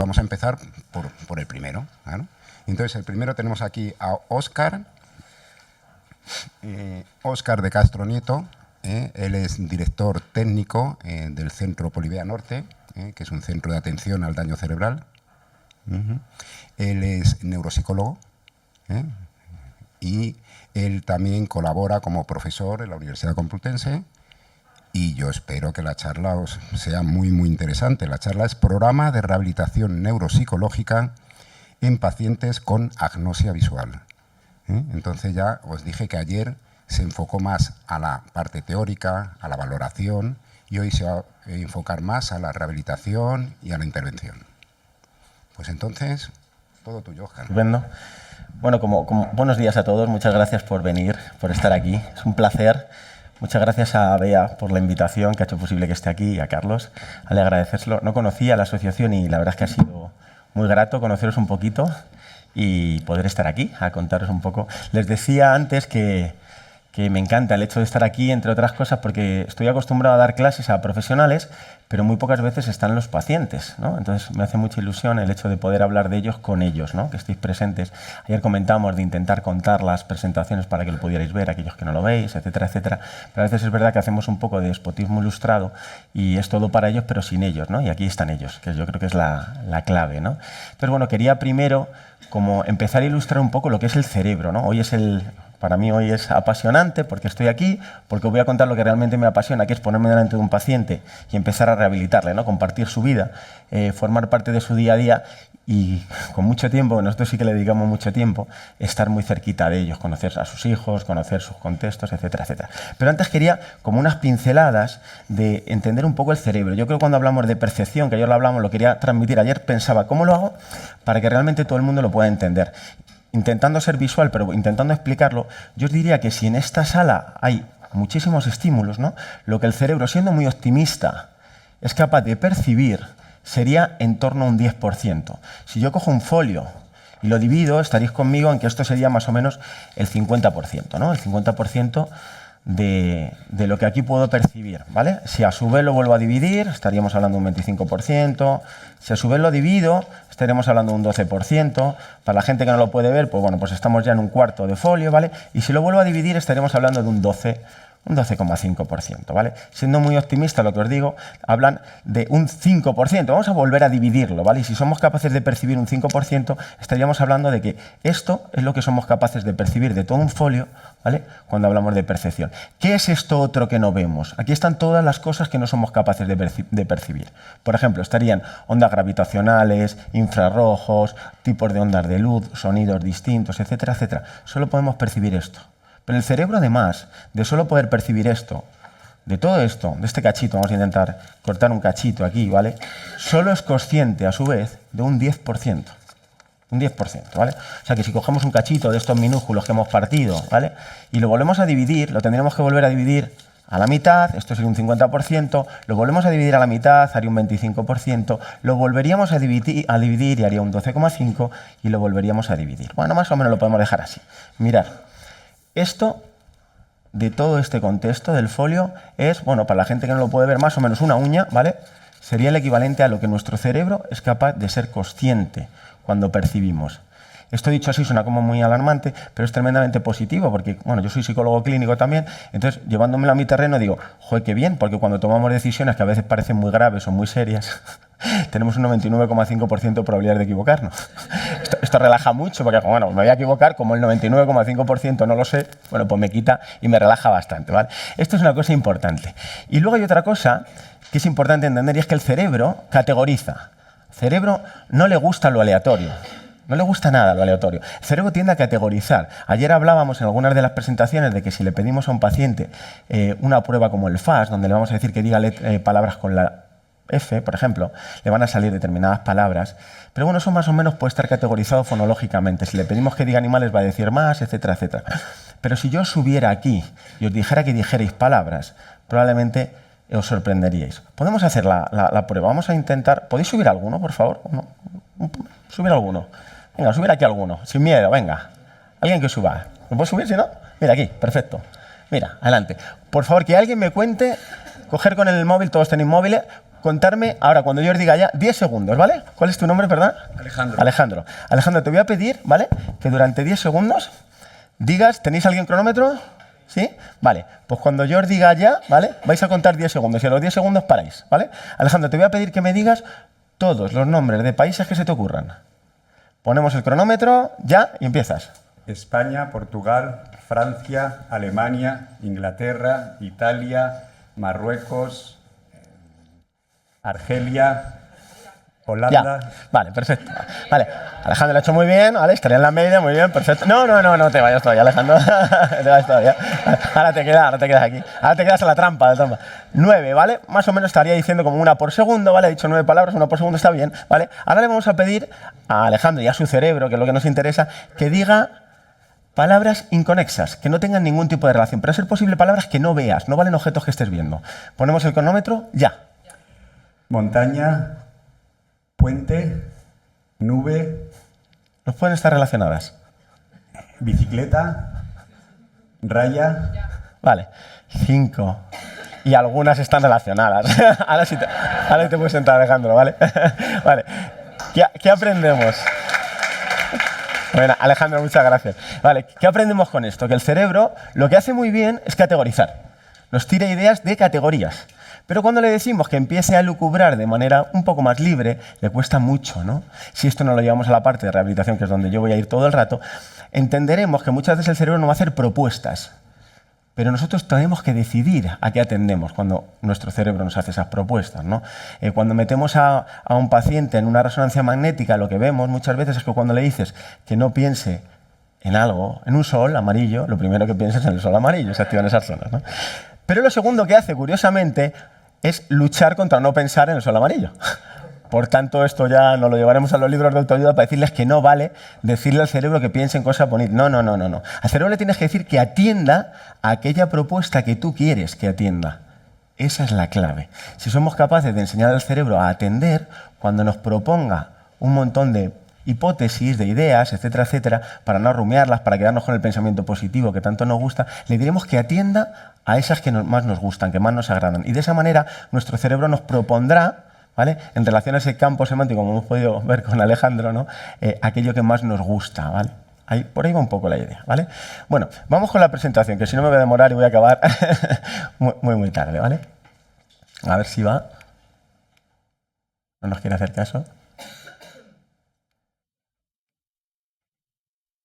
Vamos a empezar por el primero. ¿Vale? Entonces, el primero tenemos aquí a Óscar. Óscar de Castro Nieto. Él es director técnico del Centro Polivea Norte, que es un centro de atención al daño cerebral. Él es neuropsicólogo y él también colabora como profesor en la Universidad Complutense. Y yo espero que la charla os sea muy, muy interesante. La charla es Programa de Rehabilitación Neuropsicológica en pacientes con agnosia visual. Entonces ya os dije que ayer se enfocó más a la parte teórica, a la valoración, y hoy se va a enfocar más a la rehabilitación y a la intervención. Pues entonces, todo tuyo, Óscar. Estupendo. Bueno, buenos días a todos. Muchas gracias por venir, por estar aquí. Es un placer. Muchas gracias a Bea por la invitación que ha hecho posible que esté aquí y a Carlos. Al agradecérselo. No conocía la asociación y la verdad es que ha sido muy grato conoceros un poquito y poder estar aquí a contaros un poco. Les decía antes que me encanta el hecho de estar aquí, entre otras cosas, porque estoy acostumbrado a dar clases a profesionales, pero muy pocas veces están los pacientes, ¿no? Entonces me hace mucha ilusión el hecho de poder hablar de ellos con ellos, ¿no? Que estéis presentes. Ayer comentamos de intentar contar las presentaciones para que lo pudierais ver, aquellos que no lo veis, etcétera, etcétera. Pero a veces es verdad que hacemos un poco de despotismo ilustrado y es todo para ellos, pero sin ellos, ¿no? Y aquí están ellos, que yo creo que es la clave, ¿no? Entonces, bueno, quería primero como empezar a ilustrar un poco lo que es el cerebro, ¿no? Para mí hoy es apasionante porque estoy aquí, porque os voy a contar lo que realmente me apasiona, que es ponerme delante de un paciente y empezar a rehabilitarle, ¿no? Compartir su vida, formar parte de su día a día y con mucho tiempo, nosotros sí que le dedicamos mucho tiempo, estar muy cerquita de ellos, conocer a sus hijos, conocer sus contextos, etcétera, etcétera. Pero antes quería como unas pinceladas de entender un poco el cerebro. Yo creo que cuando hablamos de percepción, que ayer lo hablamos, lo quería transmitir. Ayer pensaba, ¿cómo lo hago para que realmente todo el mundo lo pueda entender? Intentando ser visual, pero intentando explicarlo, yo os diría que si en esta sala hay muchísimos estímulos, ¿no? Lo que el cerebro, siendo muy optimista, es capaz de percibir sería en torno a un 10%. Si yo cojo un folio y lo divido, estaréis conmigo en que esto sería más o menos el 50%, ¿no? El 50% de lo que aquí puedo percibir, ¿vale? Si a su vez lo vuelvo a dividir, estaríamos hablando de un 25%. Si a su vez lo divido, estaremos hablando de un 12%. Para la gente que no lo puede ver, pues bueno, pues estamos ya en un cuarto de folio, ¿vale? Y si lo vuelvo a dividir, estaremos hablando de un 12,5%, ¿vale? Siendo muy optimista lo que os digo, hablan de un 5%. Vamos a volver a dividirlo, ¿vale? Y si somos capaces de percibir un 5%, estaríamos hablando de que esto es lo que somos capaces de percibir de todo un folio, ¿vale? Cuando hablamos de percepción. ¿Qué es esto otro que no vemos? Aquí están todas las cosas que no somos capaces de percibir. Por ejemplo, estarían ondas gravitacionales, infrarrojos, tipos de ondas de luz, sonidos distintos, etcétera, etcétera. Solo podemos percibir esto. Pero el cerebro, además de solo poder percibir esto, de todo esto, de este cachito, vamos a intentar cortar un cachito aquí, ¿vale? Solo es consciente, a su vez, de un 10%. Un 10%, ¿vale? O sea que si cogemos un cachito de estos minúsculos que hemos partido, ¿vale? Y lo volvemos a dividir, lo tendríamos que volver a dividir a la mitad, esto sería un 50%, lo volvemos a dividir a la mitad, haría un 25%, lo volveríamos a dividir y haría un 12,5% y lo volveríamos a dividir. Bueno, más o menos lo podemos dejar así. Mirad. Esto, de todo este contexto del folio, es, bueno, para la gente que no lo puede ver, más o menos una uña, ¿vale? Sería el equivalente a lo que nuestro cerebro es capaz de ser consciente cuando percibimos. Esto dicho así suena como muy alarmante, pero es tremendamente positivo porque, bueno, yo soy psicólogo clínico también, entonces llevándomelo a mi terreno digo, joder, qué bien, porque cuando tomamos decisiones que a veces parecen muy graves o muy serias, tenemos un 99,5% de probabilidad de equivocarnos. Esto relaja mucho porque, bueno, me voy a equivocar, como el 99,5% no lo sé, bueno, pues me quita y me relaja bastante, ¿vale? Esto es una cosa importante. Y luego hay otra cosa que es importante entender y es que el cerebro categoriza. El cerebro no le gusta lo aleatorio. No le gusta nada lo aleatorio. El cerebro tiende a categorizar. Ayer hablábamos en algunas de las presentaciones de que si le pedimos a un paciente una prueba como el FAST, donde le vamos a decir que diga palabras con la F, por ejemplo, le van a salir determinadas palabras. Pero bueno, eso más o menos puede estar categorizado fonológicamente. Si le pedimos que diga animales, va a decir más, etcétera, etcétera. Pero si yo subiera aquí y os dijera que dijerais palabras, probablemente os sorprenderíais. Podemos hacer la prueba. Vamos a intentar... ¿Podéis subir alguno, por favor? ¿No? Subir alguno. Venga, subir aquí alguno, sin miedo, venga. Alguien que suba. ¿Me puedo subir si no? Mira aquí, perfecto. Mira, adelante. Por favor, que alguien me cuente, coger con el móvil, todos tenéis móviles, contarme, ahora cuando yo os diga ya, 10 segundos, ¿vale? ¿Cuál es tu nombre, perdón? Alejandro. Alejandro. Alejandro, te voy a pedir, ¿vale? Que durante 10 segundos digas, ¿tenéis alguien cronómetro? ¿Sí? Vale, pues cuando yo os diga ya, ¿vale? Vais a contar 10 segundos y a los 10 segundos paráis, ¿vale? Alejandro, te voy a pedir que me digas todos los nombres de países que se te ocurran. Ponemos el cronómetro, ya, y empiezas. España, Portugal, Francia, Alemania, Inglaterra, Italia, Marruecos, Argelia, Holanda. Ya. Vale, perfecto. Vale, Alejandro lo ha hecho muy bien, ¿vale? Estaría en la media, muy bien, perfecto. No te vayas todavía, Alejandro. Te vayas todavía. Ahora te quedas aquí. Ahora te quedas en la trampa, 9, ¿vale? Más o menos estaría diciendo como una por segundo, ¿vale? He dicho 9 palabras, una por segundo está bien, ¿vale? Ahora le vamos a pedir a Alejandro y a su cerebro, que es lo que nos interesa, que diga palabras inconexas, que no tengan ningún tipo de relación, pero a ser posible palabras que no veas, no valen objetos que estés viendo. Ponemos el cronómetro, ya. Montaña, puente, nube, ¿Nos pueden estar relacionadas? bicicleta, raya. Vale, 5. Y algunas están relacionadas. Ahora sí te puedes sentar, Alejandro, ¿vale? Vale. ¿Qué aprendemos? Bueno, Alejandro, muchas gracias. Vale, ¿qué aprendemos con esto? Que el cerebro lo que hace muy bien es categorizar. Nos tira ideas de categorías. Pero cuando le decimos que empiece a lucubrar de manera un poco más libre, le cuesta mucho, ¿no? Si esto no lo llevamos a la parte de rehabilitación, que es donde yo voy a ir todo el rato, entenderemos que muchas veces el cerebro no va a hacer propuestas. Pero nosotros tenemos que decidir a qué atendemos cuando nuestro cerebro nos hace esas propuestas, ¿no? Cuando metemos a un paciente en una resonancia magnética, lo que vemos muchas veces es que cuando le dices que no piense en algo, en un sol amarillo, lo primero que piensa es en el sol amarillo, se activan esas zonas, ¿no? Pero lo segundo que hace, curiosamente, es luchar contra no pensar en el sol amarillo. Por tanto, esto ya nos lo llevaremos a los libros de autoayuda para decirles que no vale decirle al cerebro que piense en cosas bonitas. No. Al cerebro le tienes que decir que atienda a aquella propuesta que tú quieres que atienda. Esa es la clave. Si somos capaces de enseñar al cerebro a atender, cuando nos proponga un montón de hipótesis, de ideas, etcétera, etcétera, para no rumiarlas, para quedarnos con el pensamiento positivo que tanto nos gusta, le diremos que atienda a esas que más nos gustan, que más nos agradan. Y de esa manera nuestro cerebro nos propondrá, ¿vale?, en relación a ese campo semántico, como hemos podido ver con Alejandro, ¿no?, aquello que más nos gusta, ¿vale? Por ahí va un poco la idea, ¿vale? Bueno, vamos con la presentación, que si no me voy a demorar y voy a acabar muy tarde, ¿vale? A ver si va. No nos quiere hacer caso.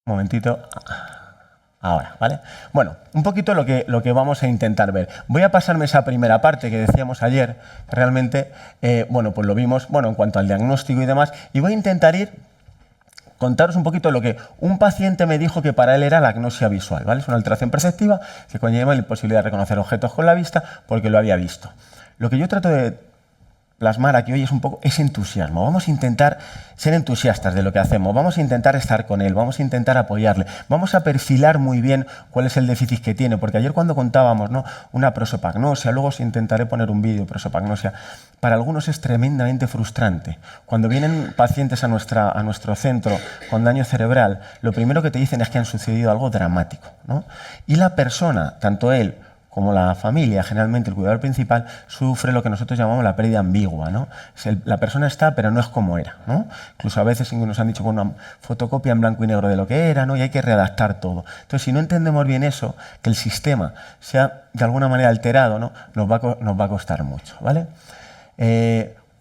Un momentito. Ahora, ¿vale? Bueno, un poquito lo que vamos a intentar ver. Voy a pasarme esa primera parte que decíamos ayer, que realmente, bueno, pues lo vimos, bueno, en cuanto al diagnóstico y demás, y voy a intentar contaros un poquito lo que un paciente me dijo que para él era la agnosia visual, ¿vale? Es una alteración perceptiva que conlleva la imposibilidad de reconocer objetos con la vista porque lo había visto. Lo que yo trato de plasmar aquí hoy es un poco ese entusiasmo. Vamos a intentar ser entusiastas de lo que hacemos, vamos a intentar estar con él, vamos a intentar apoyarle, vamos a perfilar muy bien cuál es el déficit que tiene, porque ayer cuando contábamos, ¿no?, una prosopagnosia, luego os intentaré poner un vídeo, prosopagnosia, para algunos es tremendamente frustrante. Cuando vienen pacientes a nuestro centro con daño cerebral, lo primero que te dicen es que han sucedido algo dramático, ¿no? Y la persona, tanto él como la familia, generalmente el cuidador principal, sufre lo que nosotros llamamos la pérdida ambigua, ¿no? La persona está, pero no es como era, ¿no? Incluso a veces nos han dicho con una fotocopia en blanco y negro de lo que era, ¿no?, y hay que redactar todo. Entonces, si no entendemos bien eso, que el sistema sea de alguna manera alterado, ¿no?, nos va a costar mucho, ¿vale?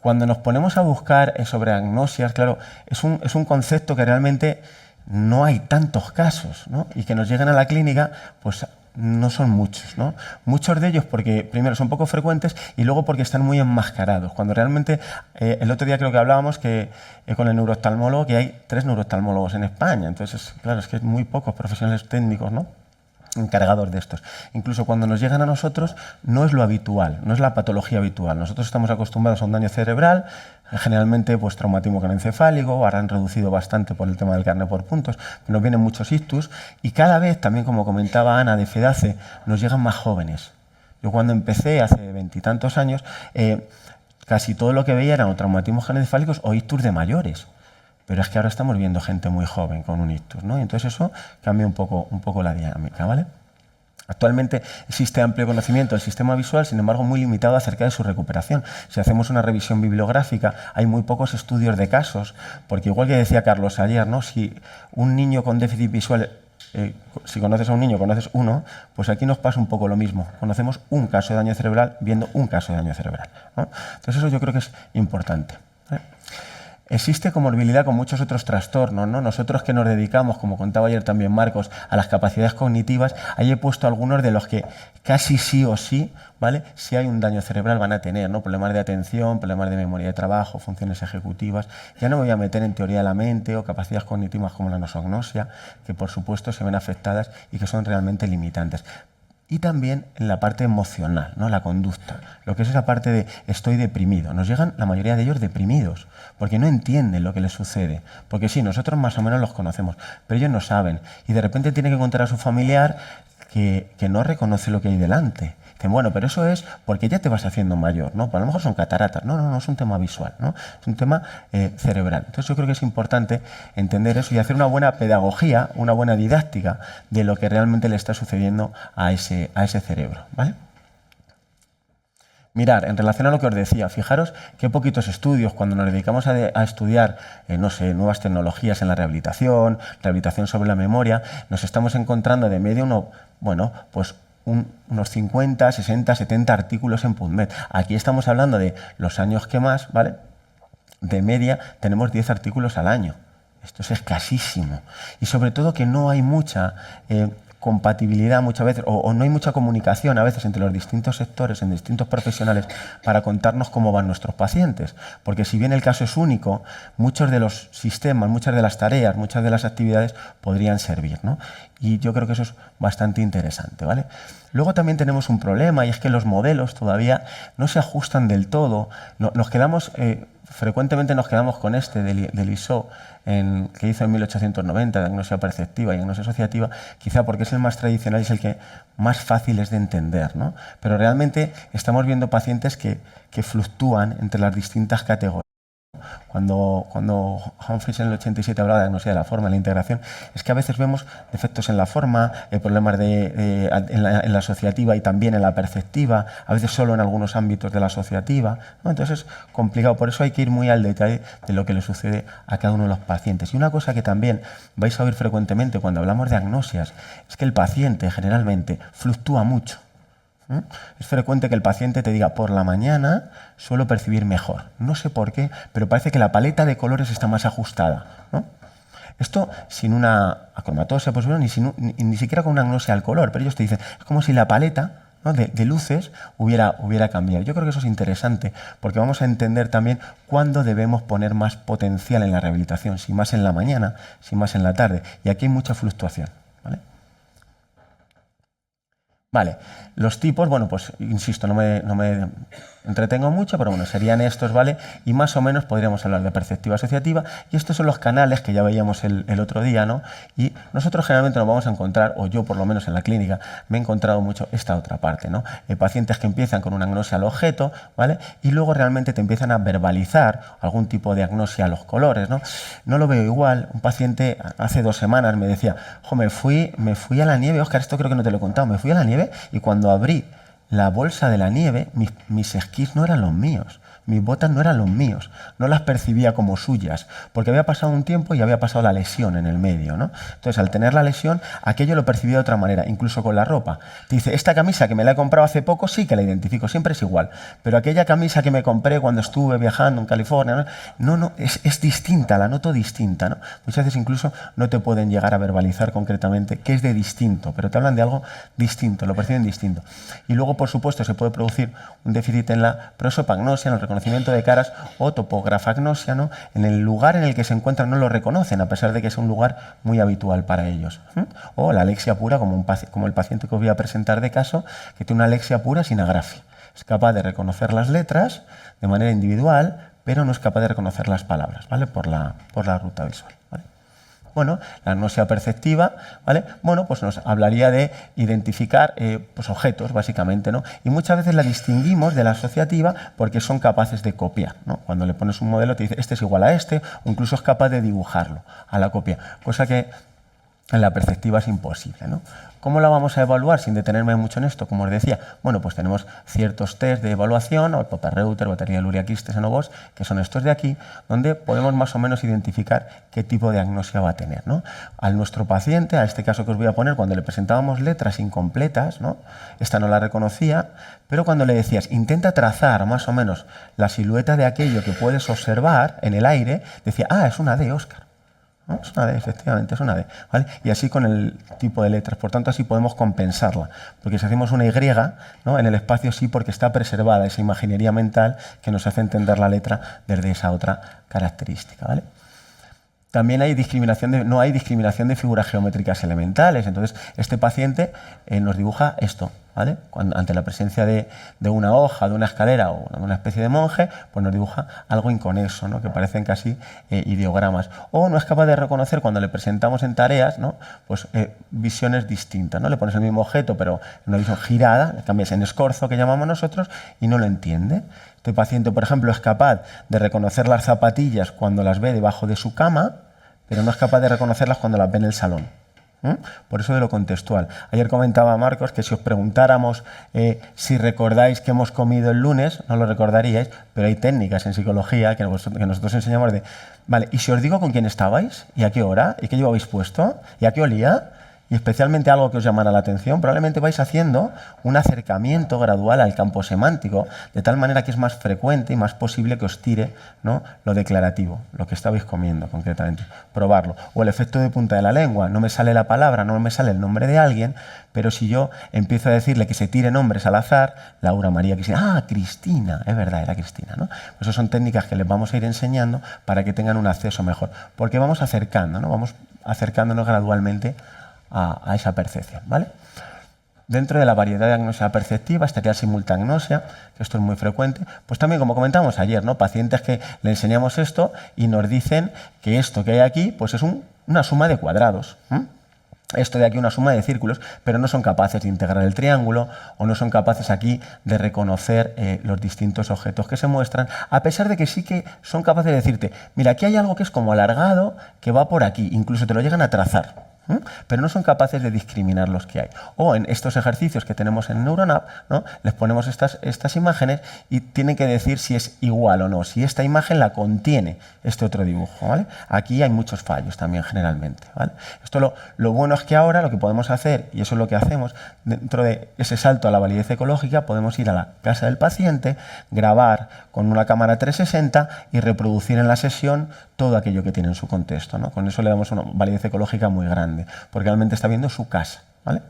Cuando nos ponemos a buscar sobre agnosias, claro, es un concepto que realmente no hay tantos casos, ¿no?, y que nos llegan a la clínica, pues no son muchos, ¿no? Muchos de ellos porque, primero, son poco frecuentes y luego porque están muy enmascarados. Cuando realmente, el otro día creo que hablábamos que con el neurooftalmólogo, que hay 3 neurooftalmólogos en España. Entonces, claro, es que hay muy pocos profesionales técnicos, ¿no?, encargados de estos. Incluso cuando nos llegan a nosotros, no es lo habitual, no es la patología habitual. Nosotros estamos acostumbrados a un daño cerebral, generalmente pues traumatismo craneoencefálico, ahora han reducido bastante por el tema del carne por puntos, nos vienen muchos ictus y cada vez, también como comentaba Ana de FEDACE, nos llegan más jóvenes. Yo cuando empecé hace 20 y tantos años, casi todo lo que veía eran o traumatismos craneoencefálicos o ictus de mayores. Pero es que ahora estamos viendo gente muy joven con un ictus, ¿no? Y entonces eso cambia un poco la dinámica, ¿vale? Actualmente existe amplio conocimiento del sistema visual, sin embargo muy limitado acerca de su recuperación. Si hacemos una revisión bibliográfica, hay muy pocos estudios de casos, porque igual que decía Carlos ayer, ¿no? Si un niño con déficit visual, si conoces a un niño, conoces uno, pues aquí nos pasa un poco lo mismo. Conocemos un caso de daño cerebral viendo un caso de daño cerebral, ¿no? Entonces eso yo creo que es importante. Existe comorbilidad con muchos otros trastornos, ¿no? Nosotros que nos dedicamos, como contaba ayer también Marcos, a las capacidades cognitivas, ahí he puesto algunos de los que casi sí o sí, ¿vale? Si hay un daño cerebral van a tener, ¿no? Problemas de atención, problemas de memoria de trabajo, funciones ejecutivas. Ya no me voy a meter en teoría de la mente o capacidades cognitivas como la nosognosia, que por supuesto se ven afectadas y que son realmente limitantes. Y también en la parte emocional, ¿no? La conducta, lo que es esa parte de estoy deprimido. Nos llegan la mayoría de ellos deprimidos, porque no entienden lo que les sucede. Porque sí, nosotros más o menos los conocemos, pero ellos no saben. Y de repente tienen que contar a su familiar que no reconoce lo que hay delante. Dicen, bueno, pero eso es porque ya te vas haciendo mayor, ¿no? Pues a lo mejor son cataratas. No, no, no es un tema visual, ¿no? Es un tema cerebral. Entonces yo creo que es importante entender eso y hacer una buena pedagogía, una buena didáctica de lo que realmente le está sucediendo a ese cerebro, ¿vale? Mirar, en relación a lo que os decía, fijaros qué poquitos estudios, cuando nos dedicamos a estudiar, no sé, nuevas tecnologías en la rehabilitación sobre la memoria, nos estamos encontrando de media unos 50, 60, 70 artículos en PubMed. Aquí estamos hablando de los años que más, ¿vale? De media tenemos 10 artículos al año. Esto es escasísimo. Y sobre todo que no hay mucha compatibilidad muchas veces, o no hay mucha comunicación a veces entre los distintos sectores, en distintos profesionales, para contarnos cómo van nuestros pacientes. Porque si bien el caso es único, muchos de los sistemas, muchas de las tareas, muchas de las actividades podrían servir, ¿no? Y yo creo que eso es bastante interesante, ¿vale? Luego también tenemos un problema, y es que los modelos todavía no se ajustan del todo. Nos quedamos... frecuentemente nos quedamos con este del ISO que hizo en 1890, diagnosia perceptiva y diagnosia asociativa, quizá porque es el más tradicional y es el que más fácil es de entender, ¿no? Pero realmente estamos viendo pacientes que fluctúan entre las distintas categorías. Cuando Humphreys en el 87 hablaba de diagnosia de la forma, de la integración, es que a veces vemos defectos en la forma, problemas en la asociativa y también en la perceptiva, a veces solo en algunos ámbitos de la asociativa, ¿no? Entonces es complicado, por eso hay que ir muy al detalle de lo que le sucede a cada uno de los pacientes. Y una cosa que también vais a oír frecuentemente cuando hablamos de agnosias es que el paciente generalmente fluctúa mucho. Es frecuente que el paciente te diga, por la mañana suelo percibir mejor. No sé por qué, pero parece que la paleta de colores está más ajustada, ¿no? Esto sin una acromatosia, pues bueno, ni siquiera con una agnosia al color, pero ellos te dicen, es como si la paleta, ¿no? de luces hubiera cambiado. Yo creo que eso es interesante, porque vamos a entender también cuándo debemos poner más potencial en la rehabilitación, si más en la mañana, si más en la tarde. Y aquí hay mucha fluctuación, ¿vale? Vale, los tipos, bueno, pues insisto, no me entretengo mucho, pero bueno, serían estos, ¿vale? Y más o menos podríamos hablar de perceptiva asociativa, y estos son los canales que ya veíamos el otro día, ¿no? Y nosotros generalmente nos vamos a encontrar, o yo por lo menos en la clínica, me he encontrado mucho esta otra parte, ¿no? Pacientes que empiezan con una agnosia al objeto, ¿vale? Y luego realmente te empiezan a verbalizar algún tipo de agnosia a los colores, ¿no? No lo veo igual. Un paciente hace 2 semanas me decía, jo, me fui a la nieve, Óscar, esto creo que no te lo he contado, me fui a la nieve y cuando abrí la bolsa de la nieve, mis esquís no eran los míos, mis botas no eran los míos, no las percibía como suyas, porque había pasado un tiempo y había pasado la lesión en el medio, ¿no? Entonces, al tener la lesión, aquello lo percibía de otra manera, incluso con la ropa. Te dice, esta camisa que me la he comprado hace poco, sí que la identifico, siempre es igual, pero aquella camisa que me compré cuando estuve viajando en California, no, es distinta, la noto distinta, ¿no? Muchas veces incluso no te pueden llegar a verbalizar concretamente qué es de distinto, pero te hablan de algo distinto, lo perciben distinto. Y luego, por supuesto, se puede producir un déficit en la prosopagnosia, en el reconocimiento de caras, o topografagnosia, ¿no? En el lugar en el que se encuentran no lo reconocen, a pesar de que es un lugar muy habitual para ellos. O la alexia pura, como el paciente que os voy a presentar de caso, que tiene una alexia pura sin agrafia. Es capaz de reconocer las letras de manera individual, pero no es capaz de reconocer las palabras, ¿vale? Por la ruta visual, ¿vale? Bueno, la agnosia perceptiva, ¿vale? Bueno, pues nos hablaría de identificar pues objetos, básicamente, ¿no? Y muchas veces la distinguimos de la asociativa porque son capaces de copiar, ¿no? Cuando le pones un modelo te dice, este es igual a este, o incluso es capaz de dibujarlo a la copia. Cosa que En la perceptiva es imposible, ¿no? ¿Cómo la vamos a evaluar sin detenerme mucho en esto? Como os decía, bueno, pues tenemos ciertos test de evaluación, o Popper-Reuter, batería de Luria-Quistes en OBOS, que son estos de aquí, donde podemos más o menos identificar qué tipo de agnosia va a tener, ¿no? A nuestro paciente, a este caso que os voy a poner, cuando le presentábamos letras incompletas, ¿no? Esta no la reconocía, pero cuando le decías, intenta trazar más o menos la silueta de aquello que puedes observar en el aire, decía, ah, es una D, Óscar. ¿No? Es una D, efectivamente, es una D, ¿vale? Y así con el tipo de letras. Por tanto, así podemos compensarla. Porque si hacemos una Y, ¿no? En el espacio sí, porque está preservada esa imaginería mental que nos hace entender la letra desde esa otra característica, ¿vale? También hay no hay discriminación de figuras geométricas elementales. Entonces, este paciente nos dibuja esto, ¿vale? Ante la presencia de una hoja, de una escalera o de una especie de monje, pues nos dibuja algo inconexo, ¿no? Que parecen casi ideogramas. O no es capaz de reconocer cuando le presentamos en tareas, ¿no? Pues visiones distintas, ¿no? Le pones el mismo objeto, pero en una visión girada, le cambias en escorzo, que llamamos nosotros, y no lo entiende. Este paciente, por ejemplo, es capaz de reconocer las zapatillas cuando las ve debajo de su cama, pero no es capaz de reconocerlas cuando las ve en el salón. Por eso de lo contextual. Ayer comentaba Marcos que si os preguntáramos si recordáis que hemos comido el lunes, no lo recordaríais, pero hay técnicas en psicología que nosotros enseñamos de, vale, y si os digo con quién estabais, y a qué hora, y qué llevabais puesto, y a qué olía, y especialmente algo que os llamara la atención, probablemente vais haciendo un acercamiento gradual al campo semántico, de tal manera que es más frecuente y más posible que os tire, ¿no? Lo declarativo, lo que estabais comiendo concretamente, probarlo. O el efecto de punta de la lengua, no me sale la palabra, no me sale el nombre de alguien, pero si yo empiezo a decirle que se tire nombres al azar, Laura, María, Cristina, ah, Cristina, es verdad, era Cristina, ¿no? Pues eso son técnicas que les vamos a ir enseñando para que tengan un acceso mejor, porque vamos acercando, ¿no? Vamos acercándonos gradualmente a esa percepción, ¿vale? Dentro de la variedad de agnosia perceptiva estaría la simultagnosia, que esto es muy frecuente. Pues también, como comentamos ayer, ¿no? Pacientes que le enseñamos esto y nos dicen que esto que hay aquí pues es una suma de cuadrados. Esto de aquí una suma de círculos, pero no son capaces de integrar el triángulo o no son capaces aquí de reconocer los distintos objetos que se muestran, a pesar de que sí que son capaces de decirte, mira, aquí hay algo que es como alargado, que va por aquí, incluso te lo llegan a trazar. Pero no son capaces de discriminar los que hay. O en estos ejercicios que tenemos en NeuronApp, ¿no? Les ponemos estas imágenes y tienen que decir si es igual o no, si esta imagen la contiene este otro dibujo, ¿vale? Aquí hay muchos fallos también generalmente, ¿vale? Esto lo bueno es que ahora lo que podemos hacer, y eso es lo que hacemos, dentro de ese salto a la validez ecológica, podemos ir a la casa del paciente, grabar con una cámara 360 y reproducir en la sesión todo aquello que tiene en su contexto, ¿no? Con eso le damos una validez ecológica muy grande, porque realmente está viendo su casa, ¿vale?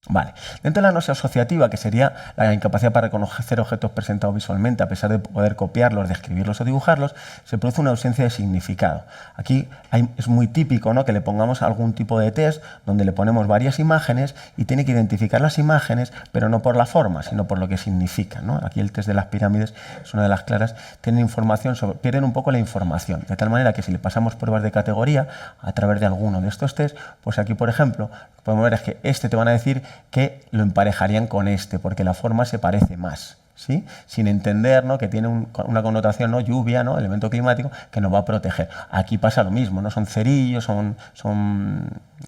Vale. Dentro de la agnosia asociativa, que sería la incapacidad para reconocer objetos presentados visualmente, a pesar de poder copiarlos, describirlos o dibujarlos, se produce una ausencia de significado. Aquí es muy típico, ¿no? Que le pongamos algún tipo de test donde le ponemos varias imágenes y tiene que identificar las imágenes, pero no por la forma, sino por lo que significan, ¿no? Aquí el test de las pirámides es una de las claras. Tienen información pierden un poco la información, de tal manera que si le pasamos pruebas de categoría a través de alguno de estos test, pues aquí, por ejemplo, lo que podemos ver es que te van a decir que lo emparejarían con porque la forma se parece más, ¿sí? Sin entender, ¿no? Que tiene una connotación, ¿no? Lluvia, ¿no? Elemento climático, que nos va a proteger. Aquí pasa lo mismo, ¿no? Son cerillos, son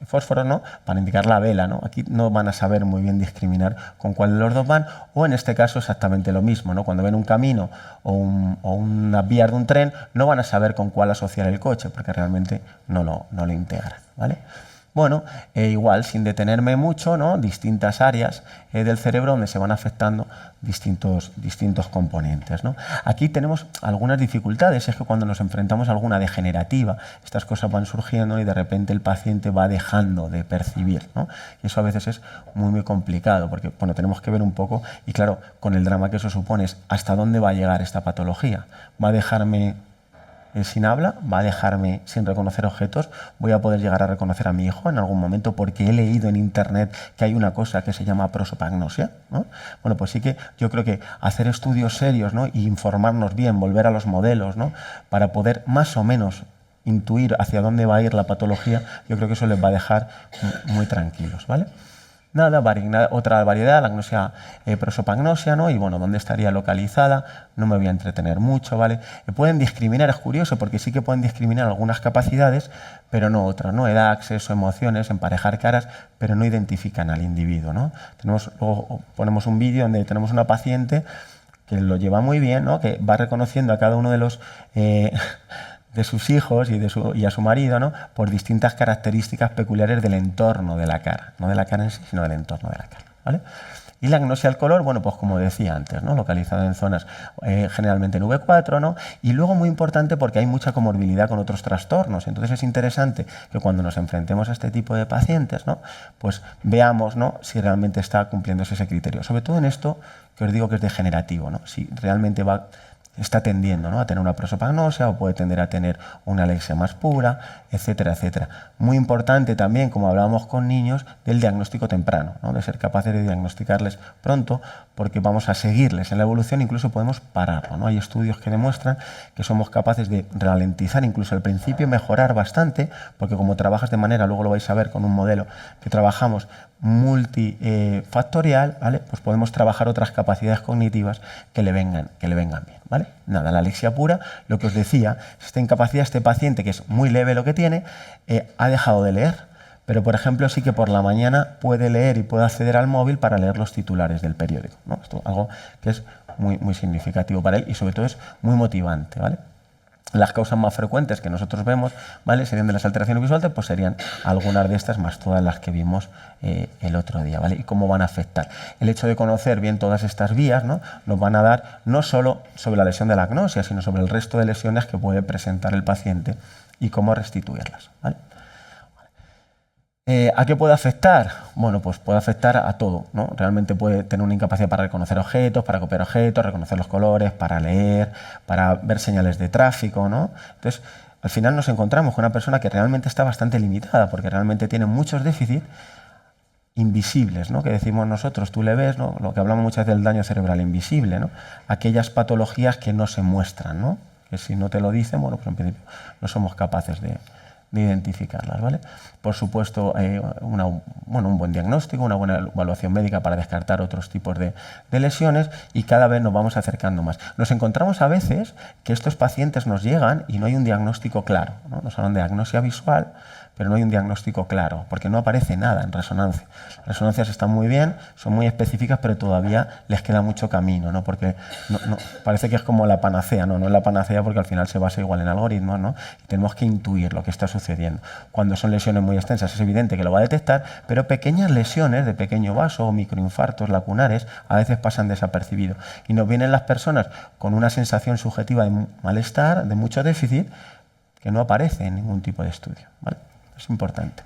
fósforos, ¿no? Para indicar la vela, ¿no? Aquí no van a saber muy bien discriminar con cuál de los dos van, o en este caso exactamente lo mismo, ¿no? Cuando ven un camino o unas vías de un tren, no van a saber con cuál asociar el coche, porque realmente no lo integran, ¿vale? Bueno, igual, sin detenerme mucho, ¿no? Distintas áreas del cerebro donde se van afectando distintos componentes, ¿no? Aquí tenemos algunas dificultades, es que cuando nos enfrentamos a alguna degenerativa, estas cosas van surgiendo y de repente el paciente va dejando de percibir, ¿no? Y eso a veces es muy, muy complicado, porque bueno, tenemos que ver un poco, y claro, con el drama que eso supone es hasta dónde va a llegar esta patología. ¿Va a dejarme sin habla? ¿Va a dejarme sin reconocer objetos? ¿Voy a poder llegar a reconocer a mi hijo en algún momento porque he leído en internet que hay una cosa que se llama prosopagnosia, ¿no? Bueno, pues sí que yo creo que hacer estudios serios, ¿no? Y informarnos bien, volver a los modelos, ¿no? Para poder más o menos intuir hacia dónde va a ir la patología, yo creo que eso les va a dejar muy tranquilos, ¿vale? Nada, otra variedad, la agnosia prosopagnosia, ¿no? Y bueno, ¿dónde estaría localizada? No me voy a entretener mucho, ¿vale? Pueden discriminar, es curioso, porque sí que pueden discriminar algunas capacidades, pero no otras, ¿no? Edad, sexo, emociones, emparejar caras, pero no identifican al individuo, ¿no? Luego ponemos un vídeo donde tenemos una paciente que lo lleva muy bien, ¿no? Que va reconociendo a cada uno de los de sus hijos y a su marido, ¿no? Por distintas características peculiares del entorno de la cara, no de la cara en sí, sino del entorno de la cara, ¿vale? Y la agnosia al color, bueno, pues como decía antes, ¿no? Localizada en zonas generalmente en V4, ¿no? Y luego muy importante porque hay mucha comorbilidad con otros trastornos. Entonces es interesante que cuando nos enfrentemos a este tipo de pacientes, ¿no? Pues veamos, ¿no? Si realmente está cumpliéndose ese criterio. Sobre todo en esto que os digo que es degenerativo, ¿no? Si realmente está tendiendo, ¿no? A tener una prosopagnosia o puede tender a tener una alexia más pura, etcétera, etcétera. Muy importante también, como hablábamos con niños, del diagnóstico temprano, ¿no? De ser capaces de diagnosticarles pronto, porque vamos a seguirles en la evolución, incluso podemos pararlo, ¿no? Hay estudios que demuestran que somos capaces de ralentizar incluso al principio, mejorar bastante, porque como trabajas de manera, luego lo vais a ver con un modelo que trabajamos multifactorial, ¿vale? Pues podemos trabajar otras capacidades cognitivas que le vengan bien, ¿vale? Nada, la alexia pura, lo que os decía, esta incapacidad, este paciente que es muy leve lo que tiene, ha dejado de leer, pero por ejemplo sí que por la mañana puede leer y puede acceder al móvil para leer los titulares del periódico, ¿no? Esto es algo que es muy, muy significativo para él y sobre todo es muy motivante, ¿vale? Las causas más frecuentes que nosotros vemos, ¿vale? Serían de las alteraciones visuales, pues serían algunas de estas más todas las que vimos el otro día, ¿vale? Y cómo van a afectar. El hecho de conocer bien todas estas vías, ¿no? Nos van a dar no solo sobre la lesión de la agnosia, sino sobre el resto de lesiones que puede presentar el paciente y cómo restituirlas, ¿vale? ¿A qué puede afectar? Bueno, pues puede afectar a todo, ¿no? Realmente puede tener una incapacidad para reconocer objetos, para copiar objetos, reconocer los colores, para leer, para ver señales de tráfico, ¿no? Entonces, al final nos encontramos con una persona que realmente está bastante limitada, porque realmente tiene muchos déficits invisibles, ¿no? Que decimos nosotros, tú le ves, ¿no? Lo que hablamos muchas veces del daño cerebral invisible, ¿no? Aquellas patologías que no se muestran, ¿no? Que si no te lo dicen, bueno, pues en principio no somos capaces de identificarlas, ¿vale? Por supuesto, un buen diagnóstico, una buena evaluación médica para descartar otros tipos de lesiones y cada vez nos vamos acercando más. Nos encontramos a veces que estos pacientes nos llegan y no hay un diagnóstico claro, ¿no? Nos hablan de agnosia visual, pero no hay un diagnóstico claro, porque no aparece nada en resonancia. Las resonancias están muy bien, son muy específicas, pero todavía les queda mucho camino, ¿no? Porque parece que es como la panacea, no es la panacea porque al final se basa igual en algoritmos, ¿no? Y tenemos que intuir lo que está sucediendo. Cuando son lesiones muy extensas es evidente que lo va a detectar, pero pequeñas lesiones de pequeño vaso o microinfartos lacunares a veces pasan desapercibidos. Y nos vienen las personas con una sensación subjetiva de malestar, de mucho déficit, que no aparece en ningún tipo de estudio, ¿vale? Es importante.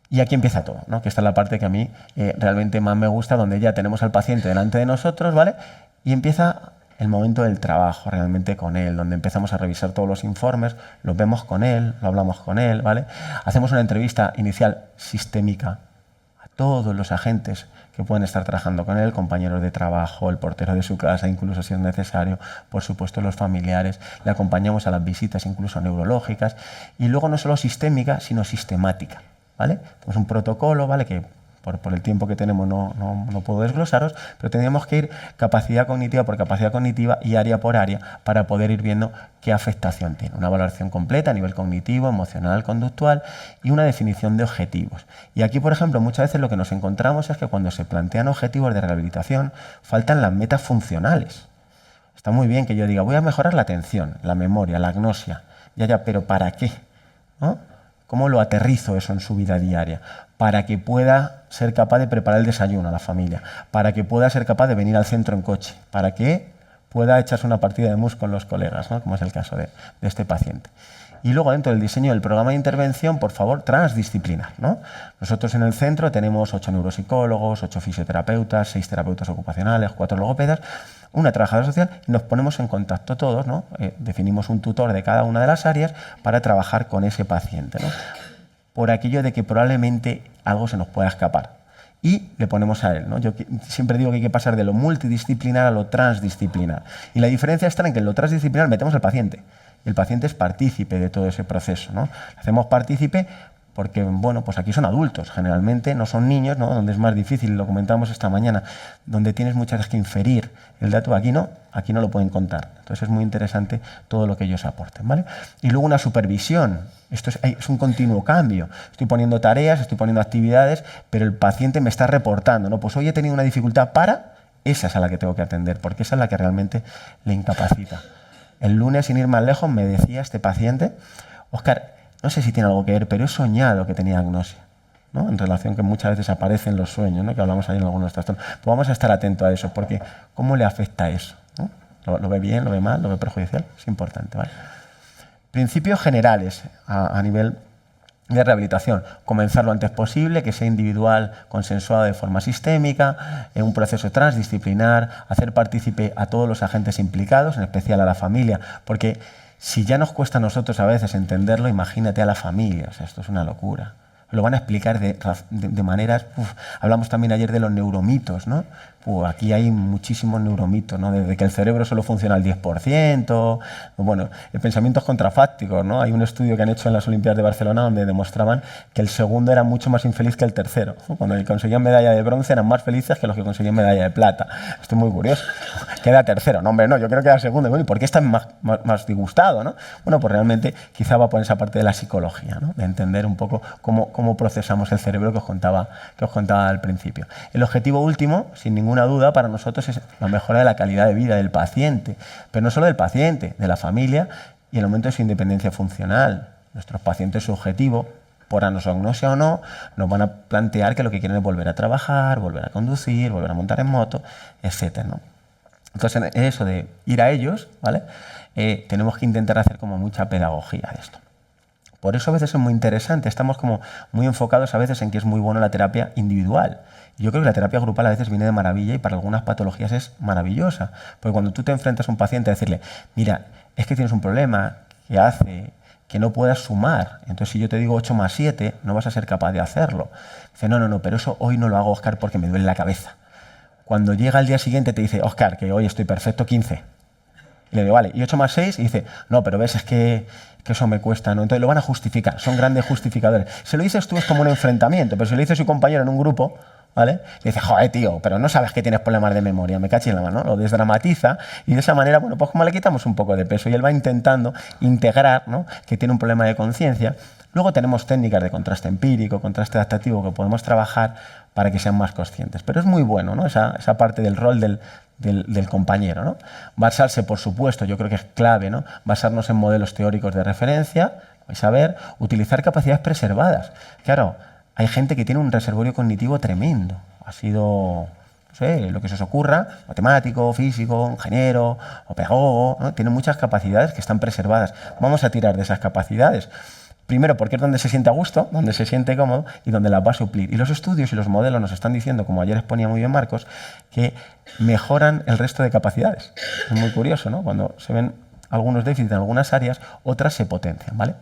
Y aquí empieza todo, ¿no? Que esta es la parte que a mí realmente más me gusta, donde ya tenemos al paciente delante de nosotros, ¿vale? Y empieza el momento del trabajo realmente con él, donde empezamos a revisar todos los informes, los vemos con él, lo hablamos con él, ¿vale? Hacemos una entrevista inicial sistémica a todos los agentes que pueden estar trabajando con él, compañeros de trabajo, el portero de su casa, incluso si es necesario, por supuesto los familiares, le acompañamos a las visitas incluso neurológicas y luego no solo sistémica, sino sistemática, ¿vale? Tenemos un protocolo, ¿vale? Que por el tiempo que tenemos no puedo desglosaros, pero tendríamos que ir capacidad cognitiva por capacidad cognitiva y área por área para poder ir viendo qué afectación tiene. Una valoración completa a nivel cognitivo, emocional, conductual y una definición de objetivos. Y aquí, por ejemplo, muchas veces lo que nos encontramos es que cuando se plantean objetivos de rehabilitación faltan las metas funcionales. Está muy bien que yo diga, voy a mejorar la atención, la memoria, la agnosia. Ya, pero ¿para qué? ¿No? ¿Cómo lo aterrizo eso en su vida diaria? Para que pueda ser capaz de preparar el desayuno a la familia, para que pueda ser capaz de venir al centro en coche, para que pueda echarse una partida de mus con los colegas, ¿no? Como es el caso de este paciente. Y luego dentro del diseño del programa de intervención, por favor, transdisciplinar, ¿no? Nosotros en el centro tenemos 8 neuropsicólogos, 8 fisioterapeutas, 6 terapeutas ocupacionales, 4 logopedas, una trabajadora social y nos ponemos en contacto todos, ¿no? Definimos un tutor de cada una de las áreas para trabajar con ese paciente, ¿no? Por aquello de que probablemente algo se nos pueda escapar. Y le ponemos a él, ¿no? Yo siempre digo que hay que pasar de lo multidisciplinar a lo transdisciplinar. Y la diferencia está en que en lo transdisciplinar metemos al paciente. Y el paciente es partícipe de todo ese proceso, ¿no? Hacemos partícipe porque bueno, pues aquí son adultos, generalmente no son niños, ¿no? Donde es más difícil, lo comentamos esta mañana, donde tienes muchas veces que inferir el dato, aquí no lo pueden contar. Entonces es muy interesante todo lo que ellos aporten, ¿vale? Y luego una supervisión, esto es un continuo cambio, estoy poniendo tareas, estoy poniendo actividades, pero el paciente me está reportando, ¿no? Pues hoy he tenido una dificultad esa es a la que tengo que atender, porque esa es la que realmente le incapacita. El lunes, sin ir más lejos, me decía este paciente, Óscar, no sé si tiene algo que ver, pero he soñado que tenía agnosia, ¿no? En relación que muchas veces aparecen los sueños, ¿no? Que hablamos ahí en algunos trastornos. Pues vamos a estar atentos a eso, porque ¿cómo le afecta eso? ¿No? ¿Lo ve bien, lo ve mal, lo ve perjudicial? Es importante, ¿vale? Principios generales a nivel de rehabilitación. Comenzar lo antes posible, que sea individual, consensuado de forma sistémica, en un proceso transdisciplinar, hacer partícipe a todos los agentes implicados, en especial a la familia, porque si ya nos cuesta a nosotros a veces entenderlo, imagínate a la familia, o sea, esto es una locura. Lo van a explicar de maneras... hablamos también ayer de los neuromitos, ¿no? Aquí hay muchísimos neuromitos, ¿no? Desde que el cerebro solo funciona al 10%, bueno, pensamientos contrafácticos, ¿no? Hay un estudio que han hecho en las Olimpiadas de Barcelona donde demostraban que el segundo era mucho más infeliz que el tercero, ¿no? Cuando conseguían medalla de bronce eran más felices que los que conseguían medalla de plata. Esto es muy curioso. Queda tercero. No, hombre, no, yo creo que era segundo. Bueno, ¿y por qué está más disgustado, no? Bueno, pues realmente quizá va por esa parte de la psicología, ¿no? De entender un poco cómo procesamos el cerebro que os contaba al principio. El objetivo último, sin ninguna duda, para nosotros es la mejora de la calidad de vida del paciente, pero no solo del paciente, de la familia y el aumento de su independencia funcional. Nuestros pacientes, su objetivo, por anosognosia o no, nos van a plantear que lo que quieren es volver a trabajar, volver a conducir, volver a montar en moto, etc., ¿no? Entonces, en eso de ir a ellos, ¿vale? Tenemos que intentar hacer como mucha pedagogía de esto. Por eso a veces es muy interesante, estamos como muy enfocados a veces en que es muy bueno la terapia individual. Yo creo que la terapia grupal a veces viene de maravilla y para algunas patologías es maravillosa. Porque cuando tú te enfrentas a un paciente a decirle, mira, es que tienes un problema que hace que no puedas sumar. Entonces si yo te digo 8 más 7, no vas a ser capaz de hacerlo. Dice, no, pero eso hoy no lo hago, Óscar, porque me duele la cabeza. Cuando llega al día siguiente te dice, Óscar, que hoy estoy perfecto, 15. Y le digo, vale, ¿y 8 más 6? Y dice, no, pero ves, es que eso me cuesta, ¿no? Entonces lo van a justificar, son grandes justificadores. Si lo dices tú es como un enfrentamiento, pero si lo dice su compañero en un grupo, ¿vale? Y dice, joder, tío, pero no sabes que tienes problemas de memoria, me caché en la mano, ¿no? Lo desdramatiza y de esa manera, bueno, pues como le quitamos un poco de peso y él va intentando integrar, ¿no? Que tiene un problema de conciencia. Luego tenemos técnicas de contraste empírico, contraste adaptativo que podemos trabajar para que sean más conscientes. Pero es muy bueno, ¿no? Esa parte del rol del compañero, ¿no? Basarse, por supuesto, yo creo que es clave, ¿no? Basarnos en modelos teóricos de referencia, vais a ver, utilizar capacidades preservadas. Claro, hay gente que tiene un reservorio cognitivo tremendo. Ha sido, no sé, lo que se os ocurra, matemático, físico, ingeniero o pedagogo, ¿no? Tienen muchas capacidades que están preservadas. Vamos a tirar de esas capacidades. Primero, porque es donde se siente a gusto, donde se siente cómodo y donde las va a suplir. Y los estudios y los modelos nos están diciendo, como ayer exponía muy bien Marcos, que mejoran el resto de capacidades. Es muy curioso, ¿no? Cuando se ven algunos déficits en algunas áreas, otras se potencian, ¿vale?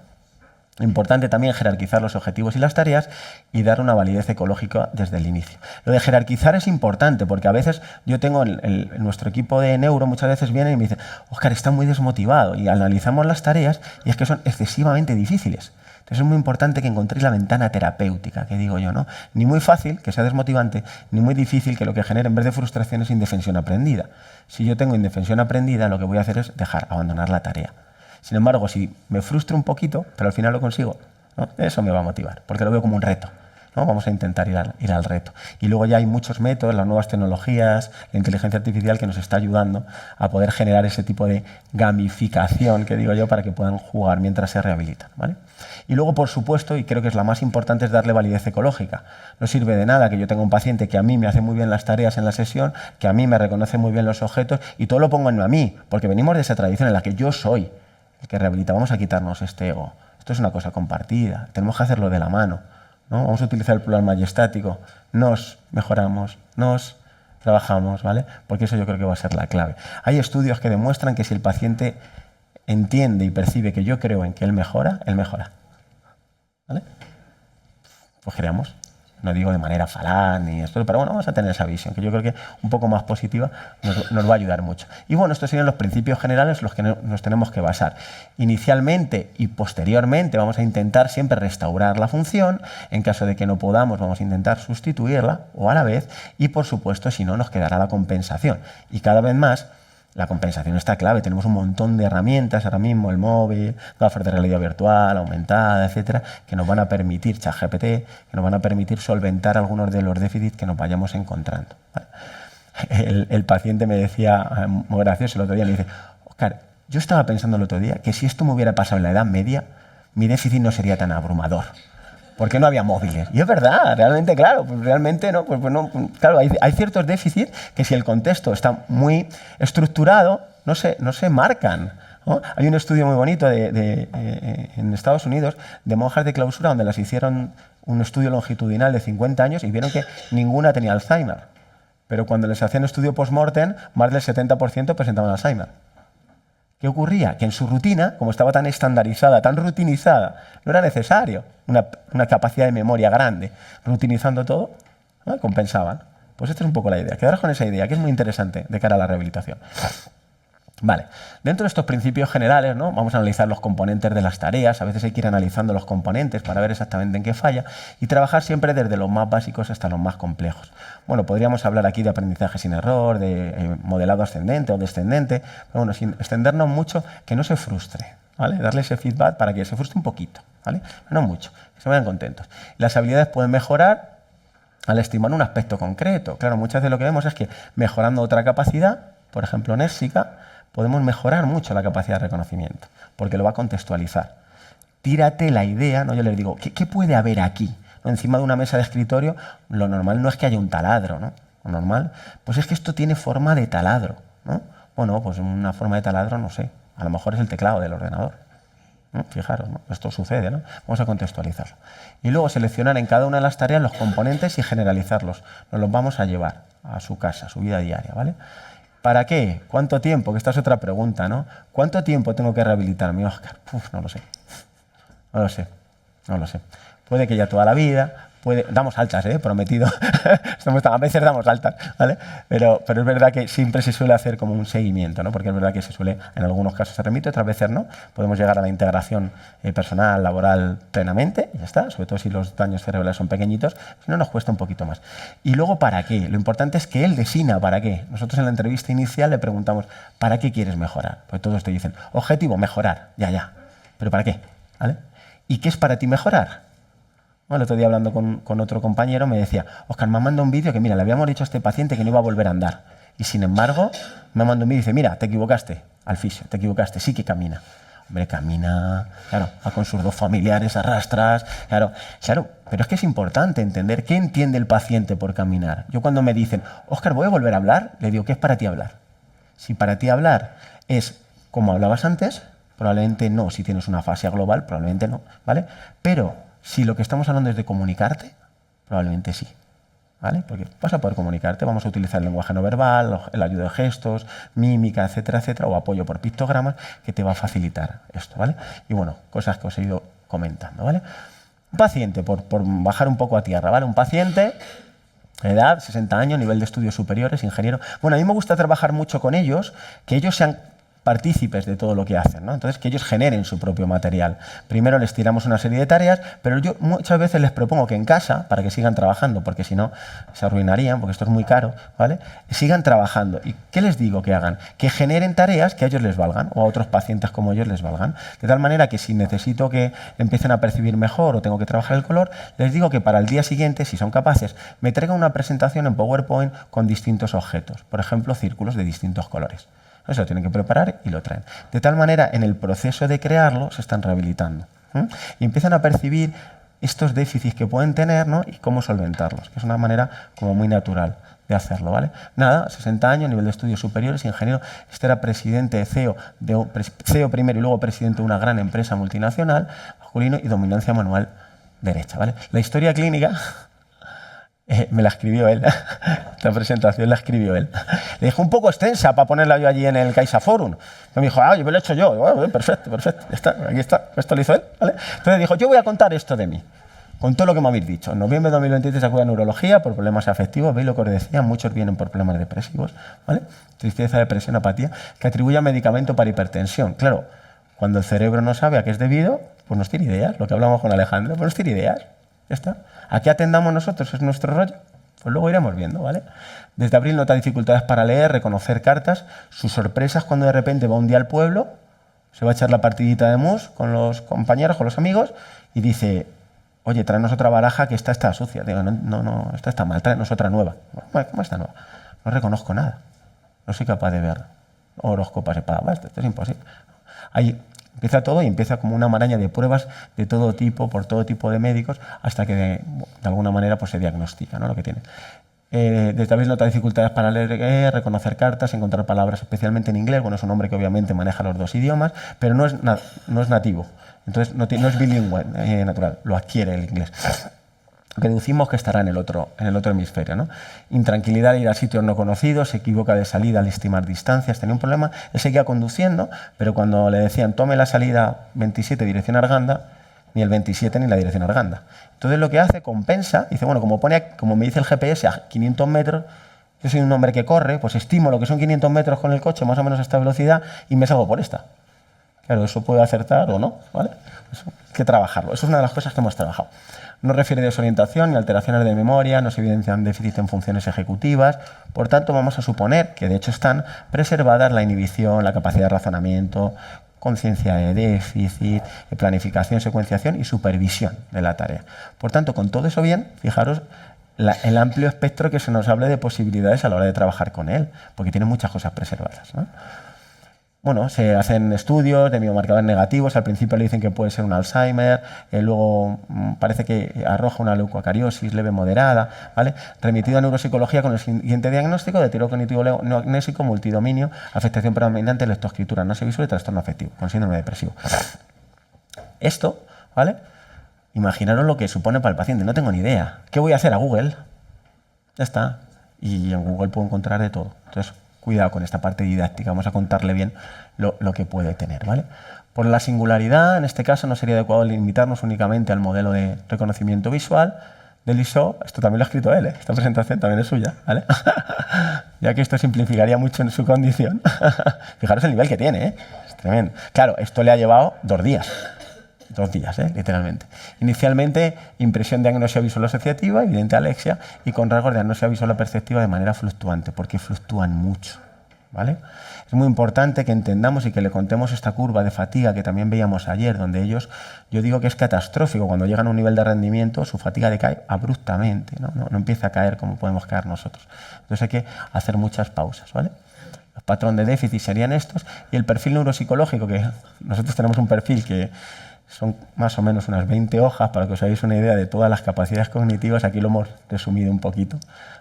Importante también jerarquizar los objetivos y las tareas y dar una validez ecológica desde el inicio. Lo de jerarquizar es importante porque a veces yo tengo nuestro equipo de neuro, muchas veces vienen y me dicen, Óscar, está muy desmotivado y analizamos las tareas y es que son excesivamente difíciles. Entonces es muy importante que encontréis la ventana terapéutica, que digo yo, ¿no? Ni muy fácil, que sea desmotivante, ni muy difícil, que lo que genere en vez de frustración es indefensión aprendida. Si yo tengo indefensión aprendida, lo que voy a hacer es abandonar la tarea. Sin embargo, si me frustro un poquito, pero al final lo consigo, ¿no? Eso me va a motivar, porque lo veo como un reto, ¿no? Vamos a intentar ir al reto. Y luego ya hay muchos métodos, las nuevas tecnologías, la inteligencia artificial que nos está ayudando a poder generar ese tipo de gamificación, que digo yo, para que puedan jugar mientras se rehabilitan, ¿vale? Y luego, por supuesto, y creo que es la más importante, es darle validez ecológica. No sirve de nada que yo tenga un paciente que a mí me hace muy bien las tareas en la sesión, que a mí me reconoce muy bien los objetos, y todo lo pongo en a mí, porque venimos de esa tradición en la que yo soy el que rehabilita. Vamos a quitarnos este ego. Esto es una cosa compartida. Tenemos que hacerlo de la mano, ¿no? Vamos a utilizar el plural majestático. Nos mejoramos, nos trabajamos, ¿vale? Porque eso yo creo que va a ser la clave. Hay estudios que demuestran que si el paciente entiende y percibe que yo creo en que él mejora, ¿vale? Pues creamos. No digo de manera falaz ni esto, pero bueno, vamos a tener esa visión, que yo creo que un poco más positiva nos va a ayudar mucho. Y bueno, estos serían los principios generales en los que nos tenemos que basar. Inicialmente y posteriormente vamos a intentar siempre restaurar la función. En caso de que no podamos, vamos a intentar sustituirla o a la vez. Y por supuesto, si no, nos quedará la compensación. Y cada vez más, la compensación está clave. Tenemos un montón de herramientas ahora mismo, el móvil, gafas de realidad virtual, aumentada, etcétera, que nos van a permitir, ChatGPT, que nos van a permitir solventar algunos de los déficits que nos vayamos encontrando. ¿Vale? El paciente me decía, muy gracioso el otro día, le dice, Óscar, yo estaba pensando el otro día que si esto me hubiera pasado en la Edad Media, mi déficit no sería tan abrumador. Porque no había móviles. Y es verdad, realmente, claro, pues realmente no, pues no, claro, hay ciertos déficits que si el contexto está muy estructurado, no se marcan, ¿no? Hay un estudio muy bonito en Estados Unidos de monjas de clausura donde las hicieron un estudio longitudinal de 50 años y vieron que ninguna tenía Alzheimer. Pero cuando les hacían estudio post-mortem, más del 70% presentaban Alzheimer. ¿Qué ocurría? Que en su rutina, como estaba tan estandarizada, tan rutinizada, no era necesario una capacidad de memoria grande. Rutinizando todo, ¿no? Compensaban. Pues esta es un poco la idea. Quedaros con esa idea, que es muy interesante de cara a la rehabilitación. Vale. Dentro de estos principios generales, ¿no? Vamos a analizar los componentes de las tareas. A veces hay que ir analizando los componentes para ver exactamente en qué falla y trabajar siempre desde los más básicos hasta los más complejos. Bueno, podríamos hablar aquí de aprendizaje sin error, de modelado ascendente o descendente, pero bueno, sin extendernos mucho, que no se frustre, ¿vale? Darle ese feedback para que se frustre un poquito, ¿vale? Pero no mucho, que se vayan contentos. Las habilidades pueden mejorar al estimar un aspecto concreto. Claro, muchas veces lo que vemos es que mejorando otra capacidad, por ejemplo, léxica, podemos mejorar mucho la capacidad de reconocimiento, porque lo va a contextualizar. Tírate la idea, ¿no? Yo les digo, ¿qué puede haber aquí? ¿No? Encima de una mesa de escritorio, lo normal no es que haya un taladro, ¿no? Lo normal, pues es que esto tiene forma de taladro, ¿no? Bueno, pues una forma de taladro, no sé, a lo mejor es el teclado del ordenador, ¿no? Fijaros, ¿no? Esto sucede, ¿no? Vamos a contextualizarlo. Y luego seleccionar en cada una de las tareas los componentes y generalizarlos. Nos los vamos a llevar a su casa, a su vida diaria, ¿vale? ¿Para qué? ¿Cuánto tiempo? Que esta es otra pregunta, ¿no? ¿Cuánto tiempo tengo que rehabilitarme, Óscar? No lo sé. No lo sé. No lo sé. Puede que ya toda la vida, damos altas, prometido. A veces damos altas, ¿vale? Pero es verdad que siempre se suele hacer como un seguimiento, ¿no? Porque es verdad que se suele, en algunos casos se remite, otras veces no. Podemos llegar a la integración personal, laboral plenamente, y ya está, sobre todo si los daños cerebrales son pequeñitos, si no nos cuesta un poquito más. Y luego, ¿para qué? Lo importante es que él defina para qué. Nosotros en la entrevista inicial le preguntamos, ¿para qué quieres mejorar? Pues todos te dicen, objetivo, mejorar, ya. ¿Pero para qué? ¿Vale? ¿Y qué es para ti mejorar? Bueno, el otro día hablando con otro compañero me decía, Óscar, me ha mandado un vídeo que mira, le habíamos dicho a este paciente que no iba a volver a andar. Y sin embargo, me ha mandado un vídeo y dice, mira, te equivocaste, al fisio, te equivocaste, sí que camina. Hombre, camina, claro, va con sus dos familiares, arrastras, claro, pero es que es importante entender qué entiende el paciente por caminar. Yo cuando me dicen, Óscar, ¿voy a volver a hablar? Le digo, ¿qué es para ti hablar? Si para ti hablar es como hablabas antes, probablemente no. Si tienes una afasia global, probablemente no, ¿vale? Pero si lo que estamos hablando es de comunicarte, probablemente sí, ¿vale? Porque vas a poder comunicarte, vamos a utilizar el lenguaje no verbal, el ayuda de gestos, mímica, etcétera, o apoyo por pictogramas, que te va a facilitar esto, ¿vale? Y bueno, cosas que os he ido comentando, ¿vale? Un paciente, por bajar un poco a tierra, ¿vale? Un paciente, edad, 60 años, nivel de estudios superiores, ingeniero. Bueno, a mí me gusta trabajar mucho con ellos, que ellos sean partícipes de todo lo que hacen, ¿no? Entonces, que ellos generen su propio material. Primero les tiramos una serie de tareas, pero yo muchas veces les propongo que en casa, para que sigan trabajando, porque si no se arruinarían, porque esto es muy caro, ¿vale? Sigan trabajando. ¿Y qué les digo que hagan? Que generen tareas que a ellos les valgan, o a otros pacientes como ellos les valgan. De tal manera que si necesito que empiecen a percibir mejor o tengo que trabajar el color, les digo que para el día siguiente, si son capaces, me traigan una presentación en PowerPoint con distintos objetos. Por ejemplo, círculos de distintos colores. Eso lo tienen que preparar y lo traen. De tal manera, en el proceso de crearlo, se están rehabilitando. Y empiezan a percibir estos déficits que pueden tener, ¿no? Y cómo solventarlos, que es una manera como muy natural de hacerlo, ¿vale? Nada, 60 años, nivel de estudios superiores, ingeniero. Este era presidente, CEO primero y luego presidente de una gran empresa multinacional, masculino y dominancia manual derecha, ¿vale? La historia clínica me la escribió él. Esta presentación la escribió él. Le dije un poco extensa para ponerla yo allí en el CaixaForum. Me dijo, yo me lo he hecho yo. Bueno, perfecto, ya está, aquí está. Esto lo hizo él, ¿vale? Entonces dijo, yo voy a contar esto de mí. con todo lo que me habéis dicho. En noviembre de 2023 acude a neurología por problemas afectivos, veis lo que os decía, muchos vienen por problemas depresivos, ¿vale? Tristeza, depresión, apatía, que atribuye a medicamento para hipertensión. Claro, cuando el cerebro no sabe a qué es debido, pues nos tira ideas, lo que hablamos con Alejandro, pues nos tira ideas, ya está. ¿A qué atendamos nosotros? ¿Es nuestro rollo? Pues luego iremos viendo, ¿vale? Desde abril nota dificultades para leer, reconocer cartas, sus sorpresas cuando de repente va un día al pueblo, se va a echar la partidita de mus con los compañeros, con los amigos, y dice, oye, tráenos otra baraja que esta está sucia. Digo, no, esta está mal, tráenos otra nueva. ¿Cómo está nueva? No reconozco nada. No soy capaz de ver horóscopas y esto es imposible. Ahí empieza todo y empieza como una maraña de pruebas de todo tipo, por todo tipo de médicos, hasta que de alguna manera pues, se diagnostica, ¿no? Lo que tiene. Desde abril nota dificultades para leer, reconocer cartas, encontrar palabras especialmente en inglés. Bueno, es un hombre que obviamente maneja los dos idiomas, pero no es nativo. Entonces no es bilingüe natural, lo adquiere el inglés. Deducimos que estará en el otro hemisferio, ¿no? Intranquilidad de ir a sitios no conocidos, se equivoca de salida al estimar distancias, tenía un problema, él seguía conduciendo, pero cuando le decían tome la salida 27 dirección Arganda, ni el 27 ni la dirección Arganda. Entonces lo que hace, compensa, dice, bueno, como me dice el GPS a 500 metros, yo soy un hombre que corre, pues estimo lo que son 500 metros con el coche, más o menos a esta velocidad, y me salgo por esta. Claro, eso puede acertar o no, ¿vale? Eso hay que trabajarlo. Eso es una de las cosas que hemos trabajado. No refiere desorientación ni alteraciones de memoria, no se evidencian déficits en funciones ejecutivas. Por tanto, vamos a suponer que de hecho están preservadas la inhibición, la capacidad de razonamiento, conciencia de déficit, planificación, secuenciación y supervisión de la tarea. Por tanto, con todo eso bien, fijaros el amplio espectro que se nos hable de posibilidades a la hora de trabajar con él, porque tiene muchas cosas preservadas, ¿no? Bueno, se hacen estudios de biomarcadores negativos. Al principio le dicen que puede ser un Alzheimer, luego parece que arroja una leucocariosis leve moderada, ¿vale? Remitido a neuropsicología con el siguiente diagnóstico: deterioro cognitivo neognésico, multidominio, afectación predominante, lectoescritura no visual y trastorno afectivo, con síndrome depresivo. Esto, ¿vale? Imaginaros lo que supone para el paciente. No tengo ni idea. ¿Qué voy a hacer? A Google. Ya está. Y en Google puedo encontrar de todo. Entonces, cuidado con esta parte didáctica, vamos a contarle bien lo que puede tener, ¿vale? Por la singularidad, en este caso no sería adecuado limitarnos únicamente al modelo de reconocimiento visual del ISO. Esto también lo ha escrito él, ¿eh? Esta presentación también es suya, ¿vale? Ya que esto simplificaría mucho en su condición. Fijaros el nivel que tiene, ¿eh? Es tremendo. Claro, esto le ha llevado 2 días. 2 días, literalmente. Inicialmente, impresión de agnosia visual asociativa, evidente alexia, y con rasgos de agnosia visual perceptiva de manera fluctuante, porque fluctúan mucho, ¿vale? Es muy importante que entendamos y que le contemos esta curva de fatiga que también veíamos ayer, donde ellos, yo digo que es catastrófico, cuando llegan a un nivel de rendimiento, su fatiga decae abruptamente, no empieza a caer como podemos caer nosotros. Entonces hay que hacer muchas pausas, ¿vale? Los patrones de déficit serían estos, y el perfil neuropsicológico, que nosotros tenemos un perfil que son más o menos unas 20 hojas, para que os hagáis una idea de todas las capacidades cognitivas. Aquí lo hemos resumido un poquito,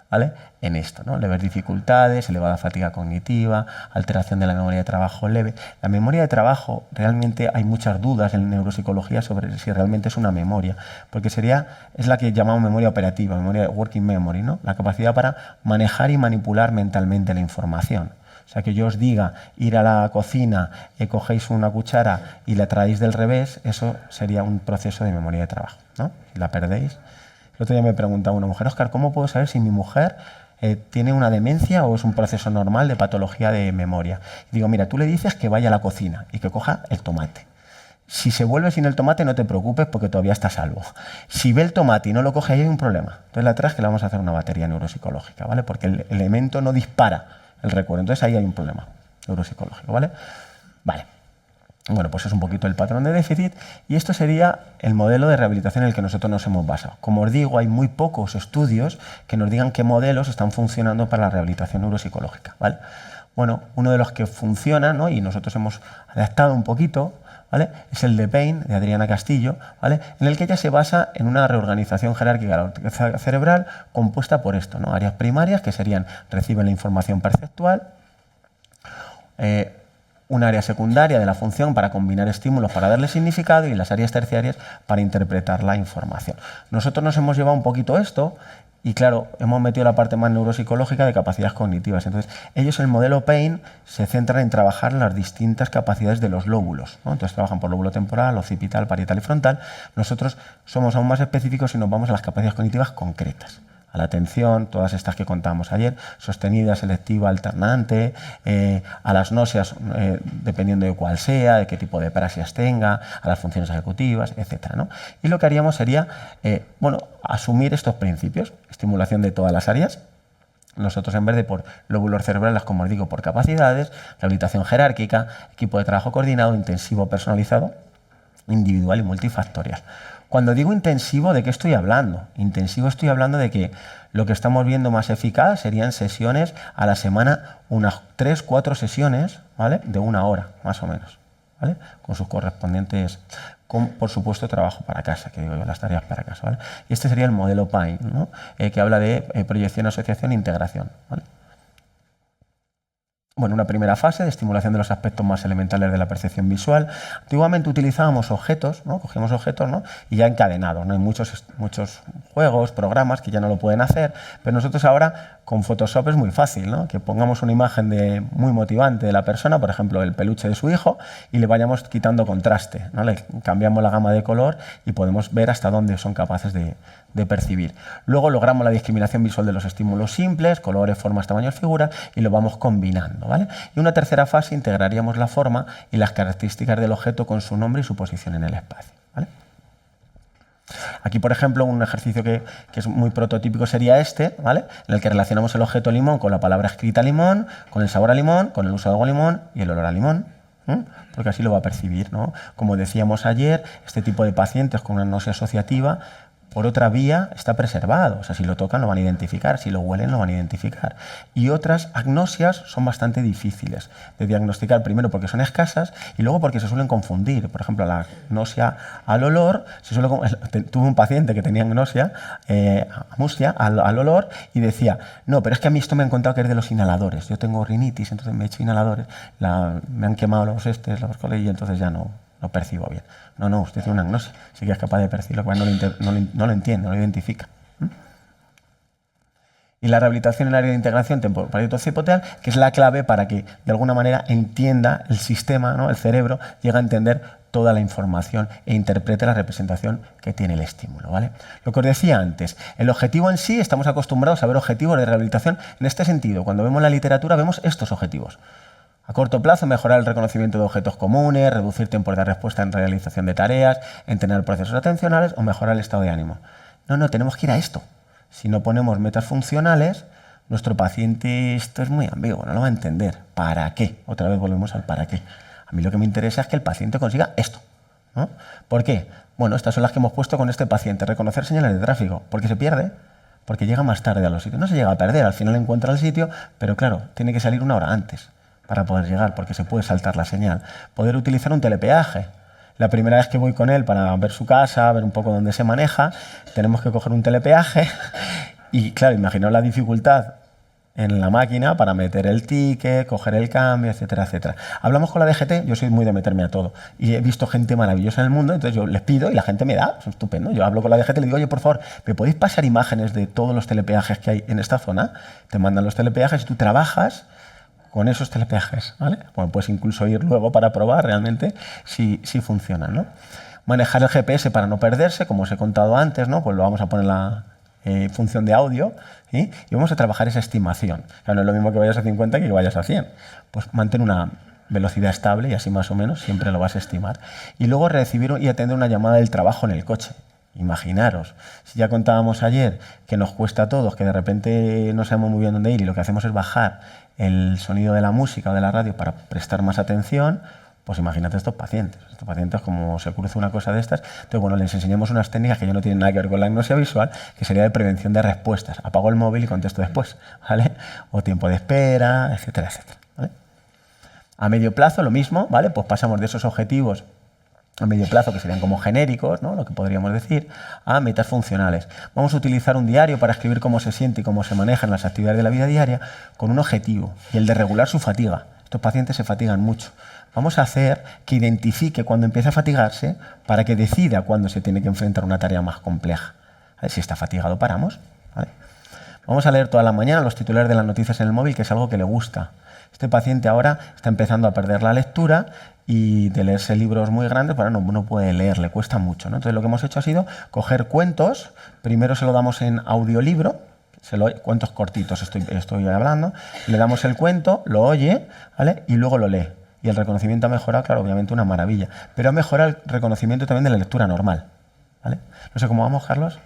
¿vale? En esto, ¿no? Leves dificultades, elevada fatiga cognitiva, alteración de la memoria de trabajo leve. La memoria de trabajo, realmente hay muchas dudas en neuropsicología sobre si realmente es una memoria, porque es la que llamamos memoria operativa, memoria working memory, ¿no? La capacidad para manejar y manipular mentalmente la información. O sea, que yo os diga, ir a la cocina, cogéis una cuchara y la traéis del revés, eso sería un proceso de memoria de trabajo, ¿no? Si la perdéis. El otro día me preguntaba una mujer, Óscar, ¿cómo puedo saber si mi mujer tiene una demencia o es un proceso normal de patología de memoria? Y digo, mira, tú le dices que vaya a la cocina y que coja el tomate. Si se vuelve sin el tomate, no te preocupes porque todavía está a salvo. Si ve el tomate y no lo coge, ahí hay un problema. Entonces la traes que le vamos a hacer una batería neuropsicológica, ¿vale? Porque el elemento no dispara el recuerdo. Entonces ahí hay un problema neuropsicológico, ¿vale? Vale. Bueno, pues es un poquito el patrón de déficit y esto sería el modelo de rehabilitación en el que nosotros nos hemos basado. Como os digo, hay muy pocos estudios que nos digan qué modelos están funcionando para la rehabilitación neuropsicológica, ¿vale? Bueno, uno de los que funciona, ¿no? Y nosotros hemos adaptado un poquito, ¿vale? Es el de Payne, de Adriana Castillo, ¿vale? En el que ella se basa en una reorganización jerárquica cerebral compuesta por esto, ¿no? Áreas primarias, que serían, reciben la información perceptual, un área secundaria de la función para combinar estímulos para darle significado, y las áreas terciarias para interpretar la información. Nosotros nos hemos llevado un poquito esto Y claro, hemos metido la parte más neuropsicológica de capacidades cognitivas. Entonces, ellos en el modelo PAIN se centran en trabajar las distintas capacidades de los lóbulos, ¿no? Entonces, trabajan por lóbulo temporal, occipital, parietal y frontal. Nosotros somos aún más específicos y nos vamos a las capacidades cognitivas concretas. A la atención, todas estas que contamos ayer, sostenida, selectiva, alternante, a las náuseas, dependiendo de cuál sea, de qué tipo de praxias tenga, a las funciones ejecutivas, etc., ¿no? Y lo que haríamos sería, asumir estos principios, estimulación de todas las áreas. Nosotros, en vez de por lóbulos cerebrales, como os digo, por capacidades, rehabilitación jerárquica, equipo de trabajo coordinado, intensivo, personalizado, individual y multifactorial. Cuando digo intensivo, ¿de qué estoy hablando? Intensivo estoy hablando de que lo que estamos viendo más eficaz serían sesiones a la semana, unas 3-4 sesiones, ¿vale? De 1 hora, más o menos, ¿vale? Con sus correspondientes, por supuesto, trabajo para casa, que digo yo, las tareas para casa, ¿vale? Y este sería el modelo PAIN, ¿no? Que habla de proyección, asociación e integración, ¿vale? Bueno, una primera fase de estimulación de los aspectos más elementales de la percepción visual. Antiguamente utilizábamos objetos, ¿no? Cogíamos objetos, ¿no? Y ya encadenados, ¿no? Hay muchos juegos, programas que ya no lo pueden hacer, pero nosotros ahora con Photoshop es muy fácil, ¿no? Que pongamos una imagen muy motivante de la persona, por ejemplo, el peluche de su hijo, y le vayamos quitando contraste, ¿no? Le cambiamos la gama de color y podemos ver hasta dónde son capaces de percibir. Luego logramos la discriminación visual de los estímulos simples, colores, formas, tamaños, figuras, y lo vamos combinando, ¿vale? Y una tercera fase integraríamos la forma y las características del objeto con su nombre y su posición en el espacio, ¿vale? Aquí, por ejemplo, un ejercicio que es muy prototípico sería este, ¿vale? En el que relacionamos el objeto limón con la palabra escrita limón, con el sabor a limón, con el uso de agua limón y el olor a limón, porque así lo va a percibir, ¿no? Como decíamos ayer, este tipo de pacientes con una náusea asociativa, por otra vía, está preservado. O sea, si lo tocan lo van a identificar, si lo huelen lo van a identificar. Y otras agnosias son bastante difíciles de diagnosticar, primero porque son escasas y luego porque se suelen confundir. Por ejemplo, la agnosia al olor, tuve un paciente que tenía agnosia, amusia al olor, y decía, no, pero es que a mí esto me han contado que es de los inhaladores. Yo tengo rinitis, entonces me he hecho inhaladores, me han quemado los coles y entonces ya no percibo bien. No, usted tiene una agnosia, sí que es capaz de percibirlo, no lo entiende, no lo identifica. Y la rehabilitación en el área de integración temporal-occipital, que es la clave para que de alguna manera entienda el sistema, ¿no? El cerebro llega a entender toda la información e interprete la representación que tiene el estímulo, ¿vale? Lo que os decía antes, el objetivo en sí, estamos acostumbrados a ver objetivos de rehabilitación en este sentido. Cuando vemos la literatura vemos estos objetivos. A corto plazo, mejorar el reconocimiento de objetos comunes, reducir tiempos de respuesta en realización de tareas, entrenar procesos atencionales o mejorar el estado de ánimo. No, tenemos que ir a esto. Si no ponemos metas funcionales, nuestro paciente, esto es muy ambiguo, no lo va a entender. ¿Para qué? Otra vez volvemos al para qué. A mí lo que me interesa es que el paciente consiga esto, ¿no? ¿Por qué? Bueno, estas son las que hemos puesto con este paciente. Reconocer señales de tráfico, porque se pierde, porque llega más tarde a los sitios. No se llega a perder, al final encuentra el sitio, pero claro, tiene que salir 1 hora antes para poder llegar, porque se puede saltar la señal. Poder utilizar un telepeaje. La primera vez que voy con él para ver su casa, ver un poco dónde se maneja, tenemos que coger un telepeaje y, claro, imaginaos la dificultad en la máquina para meter el ticket, coger el cambio, etcétera, etcétera. Hablamos con la DGT, yo soy muy de meterme a todo y he visto gente maravillosa en el mundo, entonces yo les pido y la gente me da, es estupendo. Yo hablo con la DGT y le digo, oye, por favor, ¿me podéis pasar imágenes de todos los telepeajes que hay en esta zona? Te mandan los telepeajes y tú trabajas con esos telepeajes, ¿vale? Bueno, puedes incluso ir luego para probar realmente si funcionan, ¿no? Manejar el GPS para no perderse, como os he contado antes, ¿no? Pues lo vamos a poner en la función de audio, ¿sí? Y vamos a trabajar esa estimación. Claro, no es lo mismo que vayas a 50 que vayas a 100. Pues mantén una velocidad estable y así más o menos siempre lo vas a estimar. Y luego recibir y atender una llamada del trabajo en el coche. Imaginaros, si ya contábamos ayer que nos cuesta a todos, que de repente no sabemos muy bien dónde ir y lo que hacemos es bajar el sonido de la música o de la radio para prestar más atención, pues imagínate estos pacientes. Estos pacientes, como se cruza una cosa de estas, entonces, bueno, les enseñamos unas técnicas que ya no tienen nada que ver con la agnosia visual, que sería de prevención de respuestas. Apago el móvil y contesto después, ¿vale? O tiempo de espera, etcétera, etcétera, ¿vale? A medio plazo, lo mismo, ¿vale? Pues pasamos de esos objetivos a medio plazo, que serían como genéricos, ¿no? Lo que podríamos decir, a metas funcionales. Vamos a utilizar un diario para escribir cómo se siente y cómo se manejan las actividades de la vida diaria con un objetivo, y el de regular su fatiga. Estos pacientes se fatigan mucho. Vamos a hacer que identifique cuando empieza a fatigarse para que decida cuándo se tiene que enfrentar a una tarea más compleja. ¿Vale? Si está fatigado, paramos, ¿vale? Vamos a leer toda la mañana los titulares de las noticias en el móvil, que es algo que le gusta. Este paciente ahora está empezando a perder la lectura y de leerse libros muy grandes, bueno, no puede leer, le cuesta mucho, ¿no? Entonces lo que hemos hecho ha sido coger cuentos, primero se lo damos en audiolibro, cuentos cortitos estoy hablando, le damos el cuento, lo oye, ¿vale? Y luego lo lee. Y el reconocimiento ha mejorado, claro, obviamente una maravilla, pero ha mejorado el reconocimiento también de la lectura normal, ¿vale? No sé cómo vamos, Carlos.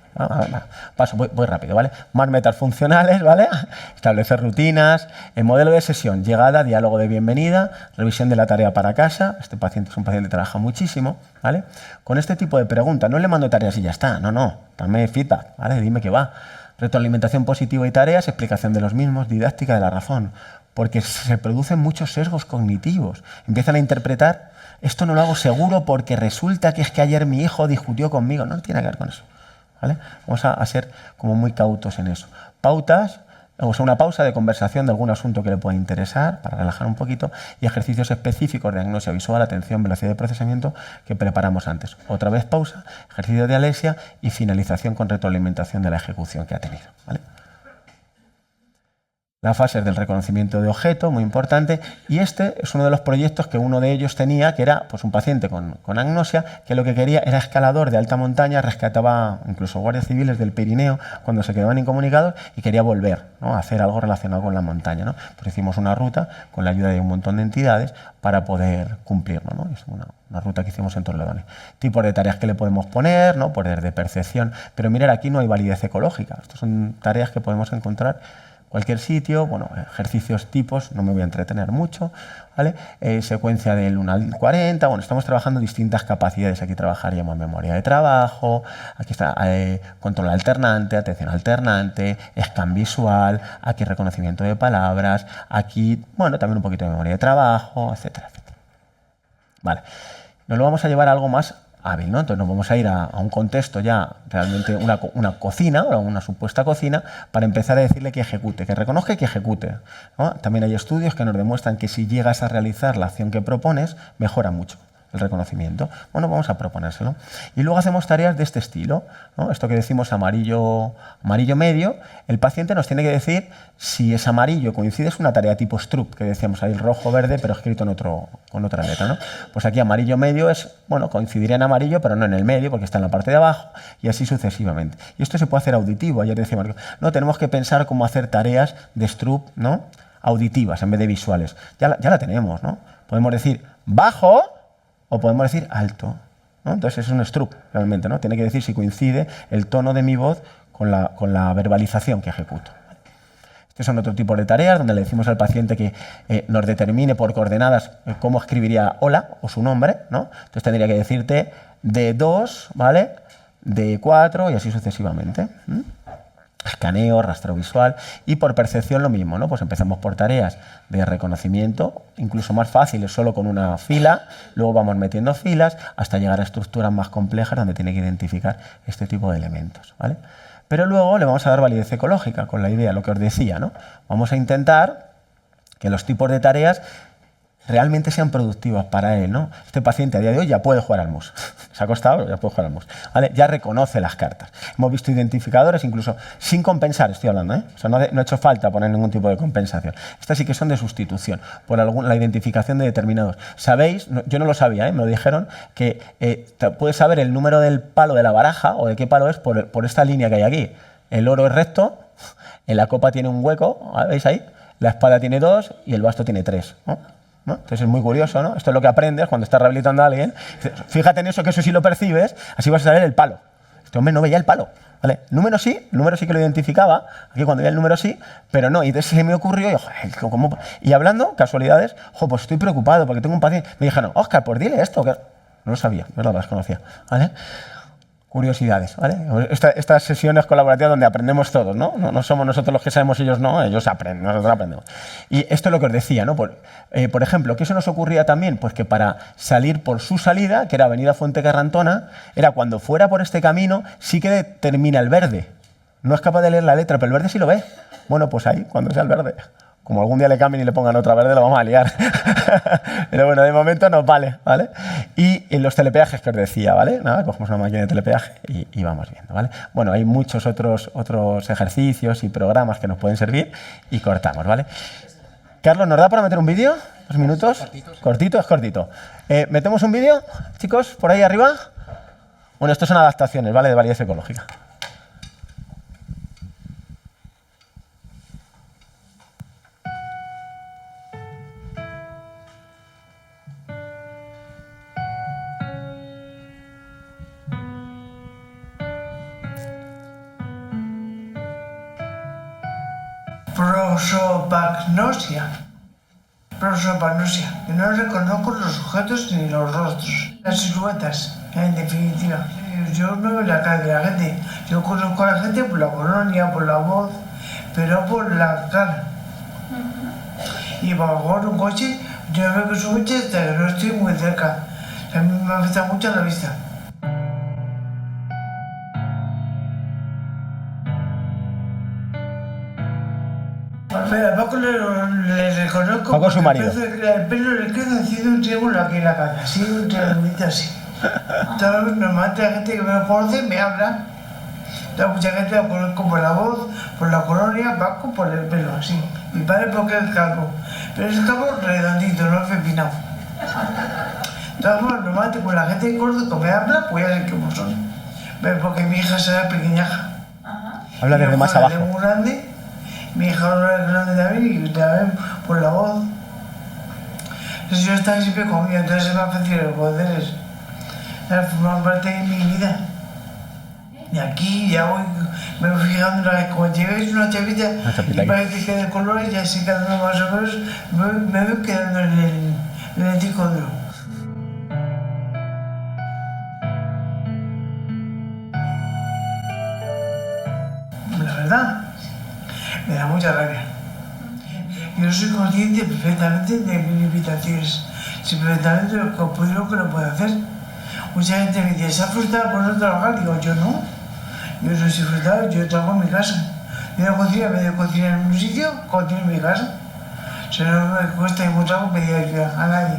Paso, voy rápido, ¿vale? Más metas funcionales, ¿vale? Establecer rutinas, el modelo de sesión, llegada, diálogo de bienvenida, revisión de la tarea para casa. Este paciente es un paciente que trabaja muchísimo, ¿vale? Con este tipo de preguntas, no le mando tareas y ya está, no, dame feedback, ¿vale? Dime qué va. Retroalimentación positiva y tareas, explicación de los mismos, didáctica de la razón, porque se producen muchos sesgos cognitivos. Empiezan a interpretar, esto no lo hago seguro porque resulta que es que ayer mi hijo discutió conmigo. No tiene que ver con eso, ¿vale? Vamos a ser como muy cautos en eso. Pautas, o sea, una pausa de conversación de algún asunto que le pueda interesar para relajar un poquito y ejercicios específicos de agnosia visual, atención, velocidad de procesamiento que preparamos antes. Otra vez pausa, ejercicio de alexia y finalización con retroalimentación de la ejecución que ha tenido, ¿vale? La fase del reconocimiento de objeto, muy importante, y este es uno de los proyectos que uno de ellos tenía, que era pues, un paciente con agnosia, que lo que quería era escalador de alta montaña, rescataba incluso guardias civiles del Pirineo cuando se quedaban incomunicados y quería volver, ¿no? A hacer algo relacionado con la montaña, ¿no? Pues hicimos una ruta con la ayuda de un montón de entidades para poder cumplirlo, ¿no? Es una ruta que hicimos en Torrelodones. Tipos de tareas que le podemos poner, ¿no? Poder de percepción, pero mirar, aquí no hay validez ecológica, estas son tareas que podemos encontrar cualquier sitio, bueno, ejercicios tipos, no me voy a entretener mucho, ¿vale? Secuencia del 1 al 40, bueno, estamos trabajando distintas capacidades, aquí trabajaríamos memoria de trabajo, aquí está control alternante, atención alternante, scan visual, aquí reconocimiento de palabras, aquí, bueno, también un poquito de memoria de trabajo, etcétera, etcétera. Vale, nos lo vamos a llevar a algo más hábil, ¿no? Entonces nos vamos a ir a un contexto ya realmente una cocina o una supuesta cocina para empezar a decirle que ejecute, que reconozca y que ejecute, ¿no? También hay estudios que nos demuestran que si llegas a realizar la acción que propones, mejora mucho el reconocimiento. Bueno, vamos a proponérselo. Y luego hacemos tareas de este estilo, ¿no? Esto que decimos amarillo medio, el paciente nos tiene que decir si es amarillo, coincide, es una tarea tipo struct, que decíamos ahí el rojo, verde, pero escrito con otra letra, ¿no? Pues aquí amarillo medio es, bueno, coincidiría en amarillo, pero no en el medio, porque está en la parte de abajo, y así sucesivamente. Y esto se puede hacer auditivo. Ayer decíamos, no, tenemos que pensar cómo hacer tareas de struct, ¿no? Auditivas en vez de visuales. Ya la tenemos, ¿no? Podemos decir bajo, o podemos decir alto, ¿no? Entonces es un struct realmente, ¿no? Tiene que decir si coincide el tono de mi voz con la verbalización que ejecuto. Estos son otro tipo de tareas donde le decimos al paciente que nos determine por coordenadas cómo escribiría hola o su nombre, ¿no? Entonces tendría que decirte D2, ¿vale? D4 y así sucesivamente. Escaneo, rastreo visual y por percepción lo mismo, ¿no? Pues empezamos por tareas de reconocimiento, incluso más fáciles, solo con una fila, luego vamos metiendo filas hasta llegar a estructuras más complejas donde tiene que identificar este tipo de elementos, ¿vale? Pero luego le vamos a dar validez ecológica con la idea, lo que os decía, ¿no? Vamos a intentar que los tipos de tareas realmente sean productivas para él, ¿no? Este paciente a día de hoy ya puede jugar al mus. Se ha costado, pero ya puede jugar al mus, ¿vale? Ya reconoce las cartas. Hemos visto identificadores incluso sin compensar, estoy hablando, ¿eh? O sea, no ha hecho falta poner ningún tipo de compensación. Estas sí que son de sustitución por la identificación de determinados. ¿Sabéis? Yo no lo sabía, me lo dijeron, que puedes saber el número del palo de la baraja o de qué palo es por esta línea que hay aquí. El oro es recto, en la copa tiene un hueco, ¿veis ahí? La espada tiene 2 y el basto tiene 3, ¿no? Entonces es muy curioso, ¿no? Esto es lo que aprendes cuando estás rehabilitando a alguien. Fíjate en eso, que eso sí lo percibes, así vas a saber el palo. Este hombre no veía el palo, ¿vale? El número sí que lo identificaba, aquí cuando veía el número sí, pero no. Y entonces se me ocurrió, y, joder, ¿cómo? Y hablando, casualidades, pues estoy preocupado porque tengo un paciente. Me dijeron, Óscar, pues dile esto. Que no lo sabía, no las conocía, ¿vale? Curiosidades, ¿vale? Estas sesiones colaborativas donde aprendemos todos, ¿no? No somos nosotros los que sabemos, ellos aprenden, nosotros aprendemos. Y esto es lo que os decía, ¿no? Por ejemplo, ¿qué se nos ocurría también? Pues que para salir por su salida, que era Avenida Fuente Carrantona, era cuando fuera por este camino, sí que termina el verde. No es capaz de leer la letra, pero el verde sí lo ve. Bueno, pues ahí, cuando sea el verde. Como algún día le cambien y le pongan otra verde, lo vamos a liar. Pero bueno, de momento nos vale, ¿vale? Y en los telepeajes que os decía, ¿vale? Nada, cogemos una máquina de telepeaje y vamos viendo, ¿vale? Bueno, hay muchos otros ejercicios y programas que nos pueden servir y cortamos, ¿vale? Carlos, ¿nos da para meter un vídeo? ¿2 minutos? Cortito, es cortito. ¿Metemos un vídeo, chicos, por ahí arriba? Bueno, estos son adaptaciones, ¿vale? De validez ecológica. Prosopagnosia. Prosopagnosia. Que no reconozco los objetos ni los rostros. Las siluetas, en definitiva. Yo no veo la cara de la gente. Yo conozco a la gente por la colonia, por la voz, pero por la cara. Y para jugar un coche, yo veo que es un coche hasta que no estoy muy cerca. A mí me afecta mucho la vista. Pero a Paco le reconozco. Paco es su marido. El pelo le queda haciendo un triángulo aquí en la cara, así, un triangulito así. Entonces, normalmente la gente que me conoce me habla. Entonces, mucha gente lo conozco por la voz, por la colonia, Paco por el pelo, así. Mi padre porque es calvo. Pero es calvo redondito, no es pepinado. Entonces, normalmente con la gente que conozco me habla, pues ya sé cómo son. Pero porque mi hija será pequeñaja. Habla desde más abajo. Muy grande. Mi hija no es grande también y también por la voz. Entonces yo estaba siempre conmigo, entonces es más fácil los poderes. Forman parte de mi vida. Y aquí ya voy, me voy fijando, como llevéis una chapita y parece que de colores, ya sé cada uno más o menos, me voy quedando en el disco duro. La verdad. Me da mucha rabia. Yo soy consciente perfectamente de mis limitaciones, sé perfectamente lo que puedo y lo que no puedo hacer. Mucha gente me dice, ¿se ha frustrado por no trabajar? Digo, yo no. Yo no estoy frustrado, yo trabajo en mi casa. Yo no cocino, me debo cocinar en un sitio, cocino en mi casa. O sea, no me cuesta ningún trabajo pedir ayuda a nadie.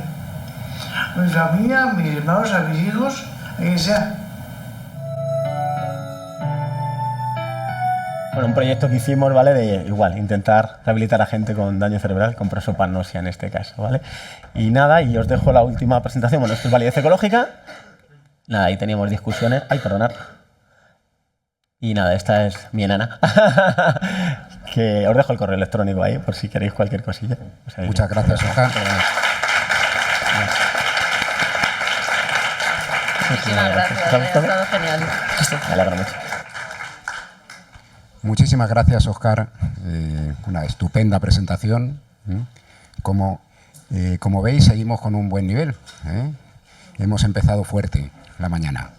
A mi familia, a mis hermanos, a mis hijos, a quien sea. Bueno, un proyecto que hicimos, ¿vale? De igual, intentar rehabilitar a gente con daño cerebral, con prosopagnosia en este caso, ¿vale? Y nada, y os dejo la última presentación. Bueno, esto es validez ecológica. Nada, ahí teníamos discusiones. Ay, perdonad. Y nada, esta es mi enana. Que os dejo el correo electrónico ahí, por si queréis cualquier cosilla. O sea, Muchas gracias, Oscar. Muchísimas gracias, ha estado genial. Me alegro mucho. Muchísimas gracias, Oscar. Una estupenda presentación. Como veis, seguimos con un buen nivel. Hemos empezado fuerte la mañana.